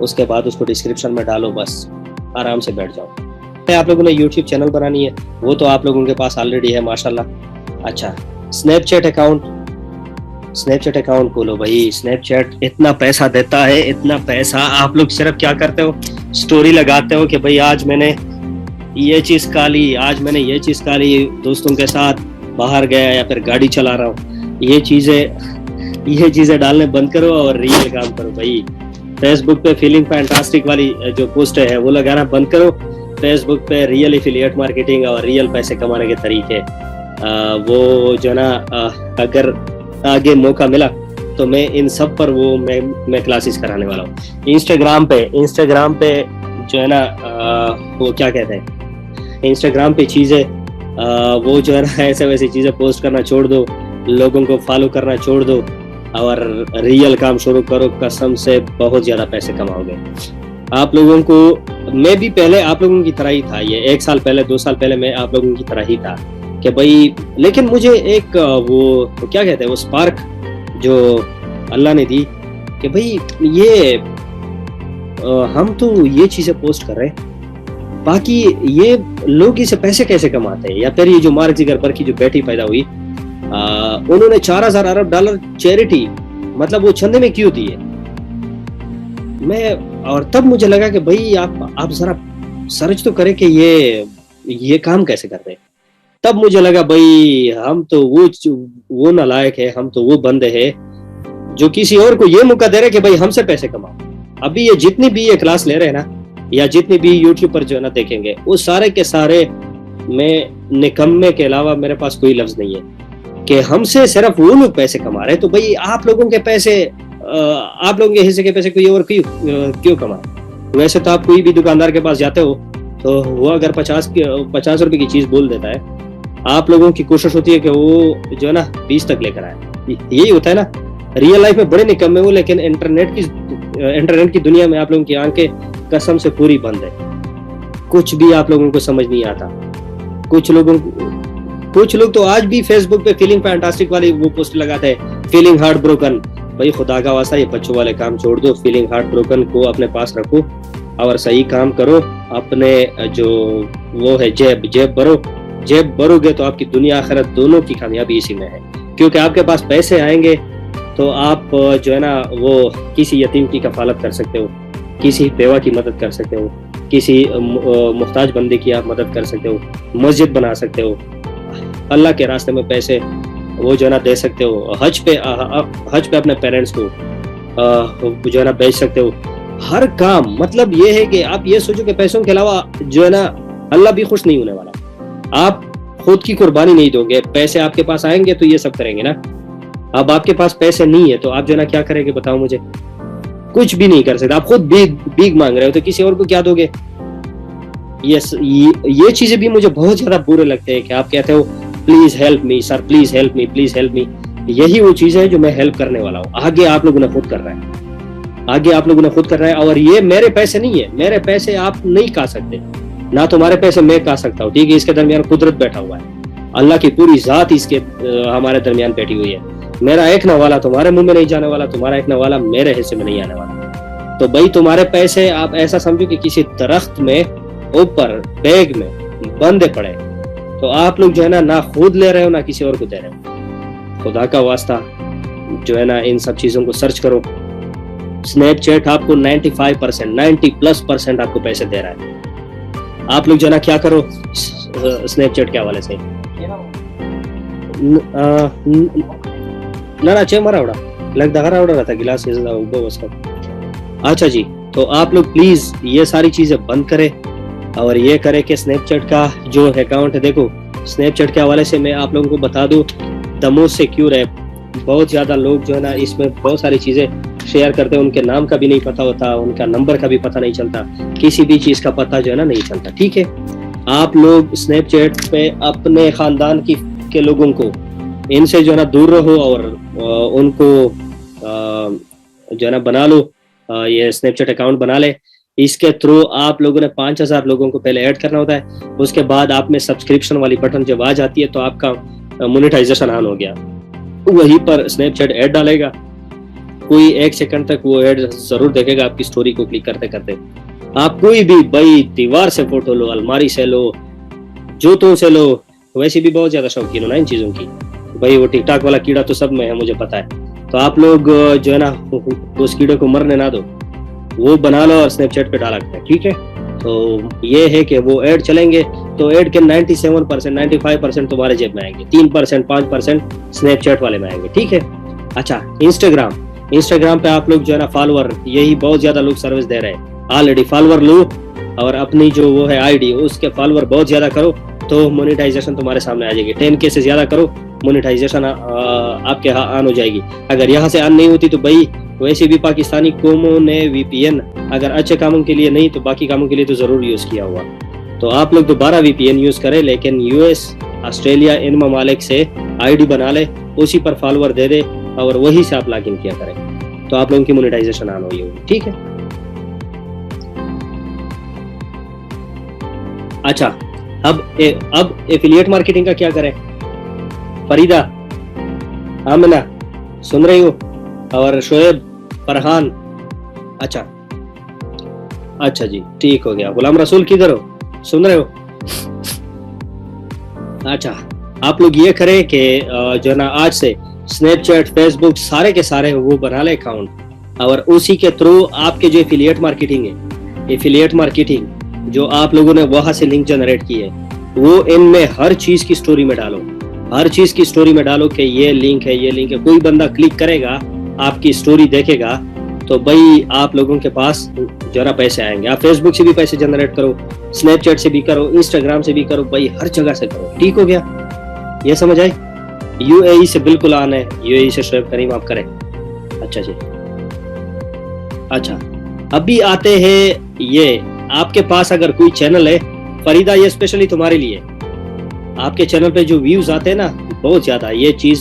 उसके बाद उसको डिस्क्रिप्शन में डालो, बस आराम से बैठ जाओ। आप लोगों ने यूट्यूब चैनल बनानी है वो तो आप लोगों के पास ऑलरेडी है माशाल्लाह। अच्छा, स्नैपचैट अकाउंट खोलो भाई। स्नैपचैट इतना पैसा देता है, इतना पैसा। आप लोग सिर्फ क्या करते हो, स्टोरी लगाते हो कि भाई आज मैंने ये चीज़ खा ली, आज मैंने ये चीज़ खा ली, दोस्तों के साथ बाहर गया या फिर गाड़ी चला रहा हूँ। ये चीज़ें डालने बंद करो और रियल काम करो भाई। फेसबुक पे फीलिंग फैंटास्टिक वाली जो पोस्ट है वो लगाना बंद करो। फेसबुक पे रियल एफिलिएट मार्केटिंग और रियल पैसे कमाने के तरीके वो जो ना अगर आगे मौका मिला तो मैं इन सब पर मैं क्लासेस कराने वाला हूँ। इंस्टाग्राम पे जो है ना वो क्या कहते हैं, इंस्टाग्राम पे चीज़ें वो जो है ना ऐसे वैसी चीज़ें पोस्ट करना छोड़ दो, लोगों को फॉलो करना छोड़ दो और रियल काम शुरू करो, कसम से बहुत ज़्यादा पैसे कमाओगे। आप लोगों को, मैं भी पहले आप लोगों की तरह ही था, ये 1 साल पहले 2 साल पहले मैं आप लोगों की तरह ही था कि भाई, लेकिन मुझे एक वो क्या कहते हैं, वो स्पार्क जो अल्लाह ने दी कि भाई ये हम तो ये चीज़ें पोस्ट कर रहे हैं, बाकी ये लोग इसे पैसे कैसे कमाते हैं। या फिर ये जो मार्क ज़ुकरबर्ग की जो बेटी पैदा हुई, उन्होंने 4000 अरब डॉलर चैरिटी, मतलब वो चंदे में क्यों दिए। मैं और तब मुझे लगा कि भाई आप जरा सर्च तो करें कि ये काम कैसे कर रहे हैं। तब मुझे लगा भाई हम तो वो नालायक है, हम तो वो बंदे हैं जो किसी और को ये मौका दे रहे कि भाई हमसे पैसे कमाओ। अभी ये जितनी भी ये क्लास ले रहे हैं ना, या जितनी भी यूट्यूब पर जो है ना देखेंगे, वो सारे के सारे में निकम्मे के अलावा मेरे पास कोई लफ्ज नहीं है कि हमसे सिर्फ वो लोग पैसे कमा रहे हैं। तो भाई आप लोगों के पैसे, आप लोगों के हिस्से के पैसे कोई और क्यों कमाए। वैसे तो आप कोई भी दुकानदार के पास जाते हो तो वो अगर 50 रुपए की चीज बोल देता है, आप लोगों की कोशिश होती है कि वो जो है ना 20 तक लेकर आए। यही होता है ना, रियल लाइफ में बड़े निकम्मे हो, लेकिन इंटरनेट की दुनिया में आप लोगों की आंखें कसम से पूरी बंद है। कुछ भी आप लोगों को समझ नहीं आता। कुछ लोग तो आज भी फेसबुक पे फीलिंग फैंटास्टिक वाली वो पोस्ट लगाते हैं, फीलिंग हार्ट ब्रोकन। भाई खुदा का वास्ता ये बच्चों वाले काम छोड़ दो, फीलिंग हार्ट ब्रोकन को अपने पास रखो और सही काम करो। अपने जो वो है जेब भरोगे तो आपकी दुनिया आखिरत दोनों की कामयाबी इसी में है। क्योंकि आपके पास पैसे आएंगे तो आप जो है ना वो किसी यतीम की कफालत कर सकते हो, किसी बेवा की मदद कर सकते हो, किसी मुख्ताज बंदे की आप मदद कर सकते हो, मस्जिद बना सकते हो, अल्लाह के रास्ते में पैसे वो जो है ना दे सकते हो, हज पे अपने पेरेंट्स को जो है ना भेज सकते हो। हर काम, मतलब ये है कि आप ये सोचो कि पैसों के अलावा जो है ना अल्लाह भी खुश नहीं होने वाला। आप खुद की कुर्बानी नहीं दोगे, पैसे आपके पास आएंगे तो ये सब करेंगे ना। अब आपके पास पैसे नहीं है तो आप जो है ना क्या करेंगे बताओ मुझे। कुछ भी नहीं कर सकते। आप खुद भीख मांग रहे हो तो किसी और को क्या दोगे। ये चीजें भी मुझे बहुत ज्यादा बुरे लगते हैं कि आप कहते हो please help me sir, please help me, please help me. यही वो चीजें हैं जो मैं हेल्प करने वाला हूँ। आगे आप लोगों ने खुद कर रहा है, और ये मेरे पैसे नहीं है। मेरे पैसे आप नहीं खा सकते, ना तुम्हारे पैसे मैं खा सकता हूँ, ठीक है। इसके दरमियान कुदरत बैठा हुआ है, अल्लाह की पूरी जात इसके हमारे दरमियान बैठी हुई है। मेरा एक नवाला तुम्हारे मुंह में नहीं जाने वाला, तुम्हारा एक नवाला मेरे हिस्से में नहीं आने वाला। तो भाई तुम्हारे पैसे आप ऐसा समझो कि किसी दरख्त में ऊपर बैग में बंदे पड़े, तो आप लोग जो है ना खुद ले रहे हो ना किसी और को दे रहे हो। खुदा का वास्ता जो है ना इन सब चीजों को सर्च करो। स्नैपचैट आपको 95%, 90+% आपको पैसे दे रहा है। आप लोग जो है ना क्या करो स्नैपचैट के हवाले से ना चे मरा उड़ा लग दहरा उड़ा था गिलास से। अच्छा जी, तो आप लोग प्लीज ये सारी चीजें बंद करें और ये करें कि स्नैपचैट का जो अकाउंट है, देखो स्नैपचैट के हवाले से मैं आप लोगों को बता दूं, द मोस्ट सिक्योर ऐप। बहुत ज्यादा लोग जो है ना इसमें बहुत सारी चीजें शेयर करते हैं, उनके नाम का भी नहीं पता होता, उनका नंबर का भी पता नहीं चलता, किसी भी चीज का पता जो है ना नहीं चलता, ठीक है। आप लोग स्नैपचैट पे अपने खानदान के लोगों को इनसे जो है ना दूर रहो और उनको जो है ना बना लो, ये स्नैपचैट अकाउंट बना ले। इसके थ्रू आप लोगों ने 5000 लोगों को पहले ऐड करना होता है, उसके बाद आप में सब्सक्रिप्शन वाली बटन जब आ जाती है तो आपका मोनेटाइजेशन ऑन हो गया, वहीं पर स्नैपचैट ऐड डालेगा। कोई 1 सेकंड तक वो ऐड जरूर देखेगा आपकी स्टोरी को क्लिक करते करते। आप कोई भी भाई दीवार से फोटो लो, अलमारी से लो, जूतों से लो, वैसे भी बहुत ज्यादा शौकीन हो ना इन चीजों की भाई। वो टिकटॉक वाला कीड़ा तो सब में है, मुझे पता है। तो आप लोग जो है ना उस कीड़े को मरने ना दो, वो बना लो और स्नैपचैट पे डाला करें, ठीक है। तो ये है कि वो ऐड चलेंगे तो ऐड के 97%, 95% तुम्हारे जेब में आएंगे, 3%, 5% स्नैपचैट वाले में आएंगे, ठीक है। अच्छा, इंस्टाग्राम पे आप लोग जो है ना फॉलोअर, यही बहुत ज्यादा लोग सर्विस दे रहे हैं। ऑलरेडी फॉलोअर लो और अपनी जो वो है आईडी उसके फॉलोअर बहुत ज्यादा करो तो मोनेटाइजेशन तुम्हारे सामने आ जाएगी। 10K से ज्यादा करो, मोनेटाइजेशन आपके यहाँ ऑन हो जाएगी। अगर यहाँ से ऑन नहीं होती तो भाई वैसे भी पाकिस्तानी कौमों ने VPN अगर अच्छे कामों के लिए नहीं तो बाकी कामों के लिए तो जरूर यूज किया हुआ। तो आप लोग दोबारा VPN यूज करें, लेकिन US, ऑस्ट्रेलिया, इन ममालिक से ID बना ले, उसी पर फॉलोअर दे दे और वही से आप लॉगिन किया करें, तो आप लोगों की मोनेटाइजेशन ऑन हुई होगी। ठीक है। अच्छा, अब एफिलिएट मार्केटिंग का क्या करें? फरीदा, आमिना सुन रही हो? और शोएब, फरहान, अच्छा जी, ठीक हो गया। गुलाम रसूल किधर हो? सुन रहे हो? अच्छा, आप लोग ये करें कि जो ना आज से स्नैपचैट, फेसबुक सारे के सारे वो बना ले अकाउंट, और उसी के थ्रू आपके जो एफिलिएट मार्केटिंग है, एफिलिएट मार्केटिंग जो आप लोगों ने वहां से लिंक जनरेट की है, वो इनमें हर चीज की स्टोरी में डालो, हर चीज की स्टोरी में डालो कि ये लिंक है, ये लिंक है। कोई बंदा क्लिक करेगा, आपकी स्टोरी देखेगा, तो भाई आप लोगों के पास जरा पैसे आएंगे। आप फेसबुक से भी पैसे जनरेट करो, स्नैपचैट से भी करो, इंस्टाग्राम से भी करो, भाई हर जगह से करो। ठीक हो गया? ये समझ आई? UAE से बिल्कुल आना है, UAE से शोएब करीम आप करें। अच्छा जी, अच्छा अभी आते हैं, ये आपके पास अगर कोई चैनल है, फरीदा ये स्पेशली तुम्हारे लिए, आपके चैनल पे जो व्यूज आते हैं ना बहुत ज्यादा, ये चीज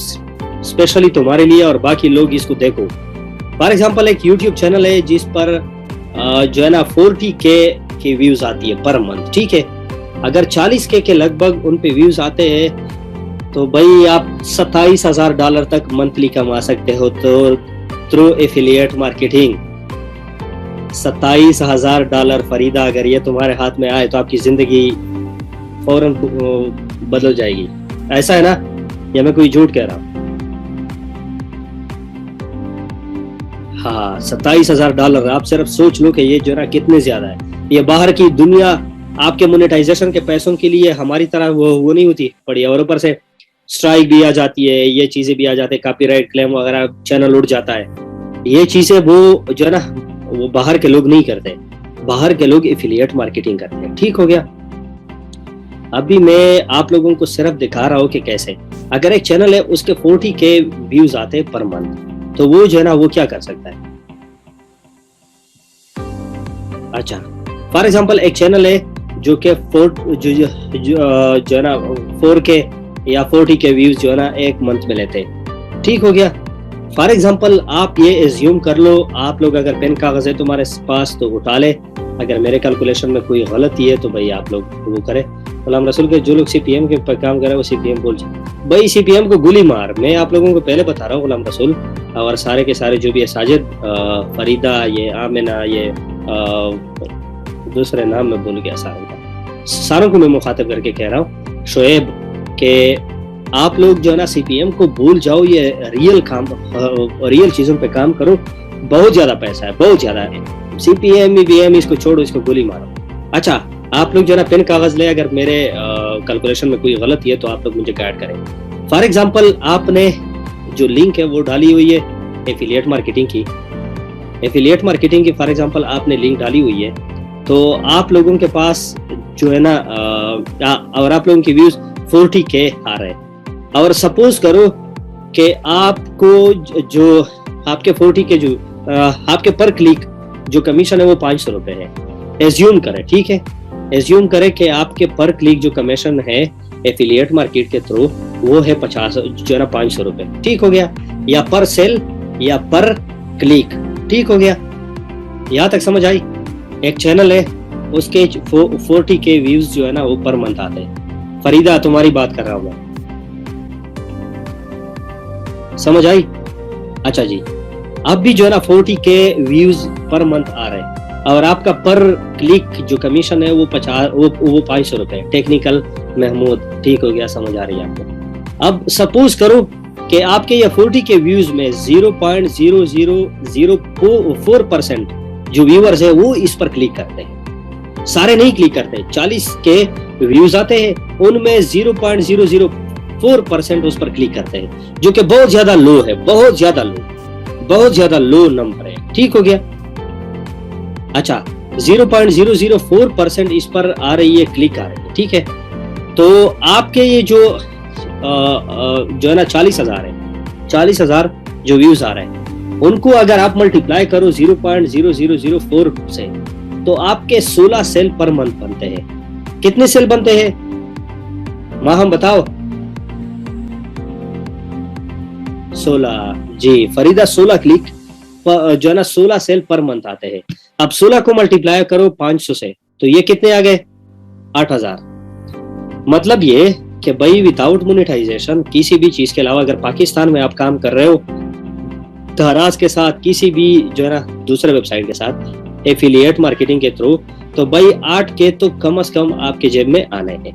स्पेशली तुम्हारे लिए, और बाकी लोग इसको देखो। फॉर एग्जांपल एक YouTube चैनल है जिस पर जो है ना 40K के व्यूज आती है पर मंथ। ठीक है, अगर 40K के लगभग उन पे व्यूज आते हैं तो भाई आप $27,000 तक मंथली कमा सकते हो, तो थ्रू एफिलिएट मार्केटिंग। $27,000 फरीदा, अगर ये तुम्हारे हाथ में आए तो आपकी जिंदगी फौरन बदल जाएगी। ऐसा है ना, या मैं कोई झूठ कह रहा हूँ? हाँ, $27,000। आप सिर्फ सोच लो कि ये जो ना कितने ज्यादा है। ये बाहर की दुनिया आपके मोनेटाइजेशन के पैसों के लिए हमारी तरह वो नहीं होती पड़ी, और ऊपर से स्ट्राइक भी आ जाती है, ये चीजें भी आ जाती है, कॉपीराइट क्लेम वगैरह, चैनल उड़ जाता है। ये चीजें वो जो है ना वो बाहर के लोग नहीं करते, बाहर के लोग एफिलिएट मार्केटिंग करते हैं। ठीक हो गया? अभी मैं आप लोगों को सिर्फ दिखा रहा हूँ कि कैसे, अगर एक चैनल है उसके 40K व्यूज आते हैं पर मंथ, तो वो जो है ना वो क्या कर सकता है। अच्छा, फॉर एग्जांपल एक चैनल है जो के जो है ना 4K या 40K व्यूज जो है ना एक मंथ में लेते हैं। ठीक हो गया? फॉर एग्जाम्पल आप ये एज्यूम कर लो, आप लोग अगर पेन कागज है तुम्हारे पास तो उठा ले, अगर मेरे कैलकुलेशन में कोई गलती है तो भाई आप लोग वो करें। गुलाम रसूल के जो लोग CPM के पर काम कर रहे हैं वो CPM बोल जाए, भाई CPM को गोली मार। मैं आप लोगों को पहले बता रहा हूँ, गुलाम रसूल और सारे के सारे जो भी है, साजिद, फरीदा, ये आमिना, ये दूसरे नाम में भूल गया, सारों को मैं मुखातिब करके कह रहा हूँ, शोएब, के आप लोग जो है ना CPM को भूल जाओ, ये रियल चीजों पे काम करो। बहुत ज्यादा पैसा है, बहुत ज्यादा है। CPM EPM इसको छोड़ो, इसको गोली मारो। अच्छा, आप लोग जो है ना पेन कागज ले, अगर मेरे कैलकुलेशन में कोई गलती है तो आप लोग मुझे गाइड करें। फॉर एग्जांपल आपने जो लिंक है वो डाली हुई है एफिलिएट मार्केटिंग की, एफिलिएट मार्केटिंग की फॉर एग्जांपल आपने लिंक डाली हुई है, तो आप लोगों के पास जो है ना और आप लोगों की व्यूज 40K आ रहे हैं, और सपोज करो कि आपको जो आपके 40K जो आपके पर क्लिक जो कमीशन है वो ₹500 है, एज्यूम करें। ठीक है, एज्यूम करें कि आपके पर क्लिक जो कमीशन है एफिलिएट मार्केट के थ्रू वो है 50 जो है ना ₹500। ठीक हो गया? या पर सेल या पर क्लिक। ठीक हो गया? यहाँ तक समझ आई? एक चैनल है उसके 40K व्यूज जो है ना वो पर मंथ आते हैं। फरीदा तुम्हारी बात कर रहा हूँ मैं, समझ आई? अच्छा जी, अब भी जो है ना 40K व्यूज पर मंथ आ रहे हैं, और आपका पर क्लिक जो कमीशन है वो ₹500 टेक्निकल महमूद। ठीक हो गया? समझ आ रही है आपको? अब सपोज करो कि आपके ये 40K व्यूज में 0.0004% जो व्यूअर्स है वो इस पर क्लिक करते हैं, सारे नहीं क्लिक करते। 40K व्यूज आते हैं, उनमें 0.004% उस पर क्लिक करते हैं, जो कि बहुत ज्यादा लो है, बहुत ज्यादा लो नंबर है। ठीक हो गया? अच्छा, 0.004% इस पर आ रही है, क्लिक आ रही है। ठीक है, तो आपके ये जो है ना 40,000 है, 40,000 जो व्यूज आ रहे हैं, उनको अगर आप मल्टीप्लाई करो 0.0004 से, तो आपके 16 सेल पर मंथ बनते हैं। कितने सेल बनते हैं माहम बताओ? 16 जी फरीदा, 16 क्लिक जो है ना 16 सेल पर मंथ आते हैं। अब 16 को मल्टीप्लाई करो 500 से, तो ये कितने आ गए? 8000। मतलब ये कि भाई विदाउट मोनेटाइजेशन किसी भी चीज के अलावा अगर पाकिस्तान में आप काम कर रहे हो दराज के साथ, किसी भी जो है ना दूसरे वेबसाइट के साथ एफिलिएट मार्केटिंग के थ्रू, तो भाई 8K तो कम से कम आपके जेब में आने हैं।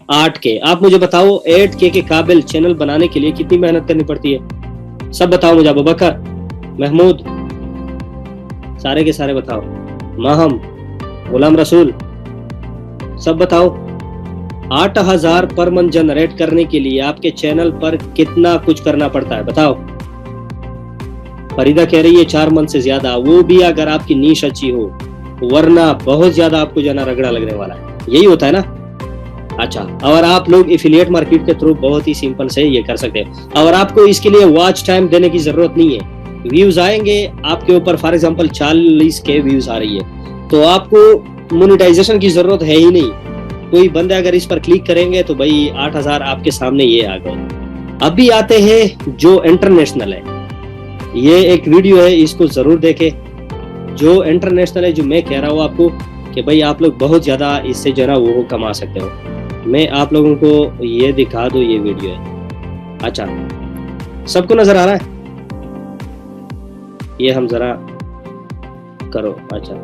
8K। आप मुझे बताओ 8K के काबिल चैनल बनाने के लिए कितनी मेहनत करनी पड़ती है? सब बताओ मुझे, अबू बकर, महमूद, सारे के सारे बताओ, माहम, गुलाम रसूल, सब बताओ। 8000 पर मंथ जनरेट करने के लिए आपके चैनल पर कितना कुछ करना पड़ता है बताओ? फरीदा कह रही है 4 मंथ से ज्यादा, वो भी अगर आपकी नीश अच्छी हो, वरना बहुत ज्यादा आपको जना रगड़ा लगने वाला है। यही होता है ना? अच्छा, और आप लोग एफिलिएट मार्केट के थ्रू बहुत ही सिंपल से ये कर सकते हैं, और आपको इसके लिए वॉच टाइम देने की जरूरत नहीं है। व्यूज आएंगे आपके ऊपर, फॉर एग्जांपल 40K व्यूज आ रही है, तो आपको मोनेटाइजेशन की जरूरत है ही नहीं। कोई बंदे अगर इस पर क्लिक करेंगे तो भाई 8000 आपके सामने ये आ गए। अभी आते हैं जो इंटरनेशनल है, ये एक वीडियो है, इसको जरूर देखें। जो इंटरनेशनल है, जो मैं कह रहा हूँ आपको कि भाई आप लोग बहुत ज्यादा इससे जो है ना वो कमा सकते हो। मैं आप लोगों को ये दिखा दूं, ये वीडियो है। अच्छा, सबको नजर आ रहा है? ये हम जरा करो। अच्छा,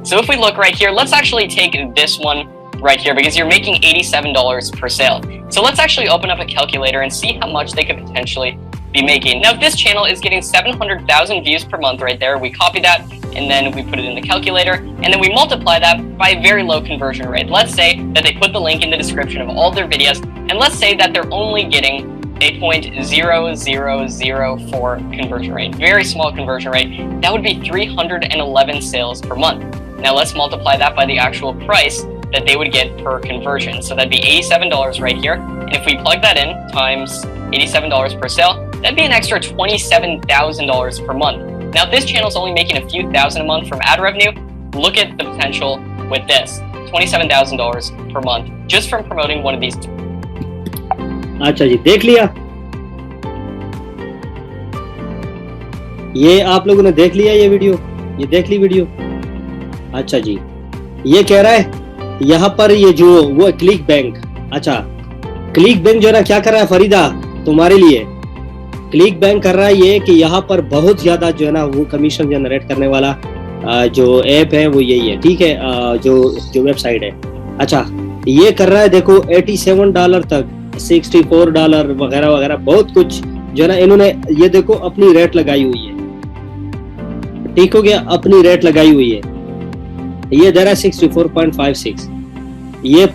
So if we look right here, let's actually take this one right here because you're making $87 per sale. So let's actually open up a calculator and see how much they could potentially be making. Now, if this channel is getting 700,000 views per month right there, we copy that and then we put it in the calculator and then we multiply that by a very low conversion rate. Let's say that they put the link in the description of all their videos, and let's say that they're only getting a 0.0004 conversion rate, very small conversion rate. That would be 311 sales per month. Now let's multiply that by the actual price that they would get per conversion. So that'd be $87 right here. And if we plug that in times $87 per sale, that'd be an extra $27,000 per month. Now, if this channel is only making a few thousand a month from ad revenue, look at the potential with this. $27,000 per month just from promoting one of these. अच्छा जी, देख लिया? ये आप लोगों ने देख लिया ये वीडियो? ये देख ली वीडियो? अच्छा जी, ये कह रहा है यहाँ पर ये जो वो क्लिक बैंक, अच्छा क्लिक बैंक जो है ना क्या कर रहा है फरीदा तुम्हारे लिए? क्लिक बैंक कर रहा है ये कि यहाँ पर बहुत ज्यादा जो है ना वो कमीशन जनरेट करने वाला जो ऐप है वो यही है, ठीक है, जो वेबसाइट है। अच्छा, ये कर रहा है देखो $87 तक, $64 वगैरह वगैरह बहुत कुछ जो है ना इन्होंने ये देखो अपनी रेट लगाई हुई है। ठीक हो गया, अपनी रेट लगाई हुई है। ये दे रहा है 64.56, ये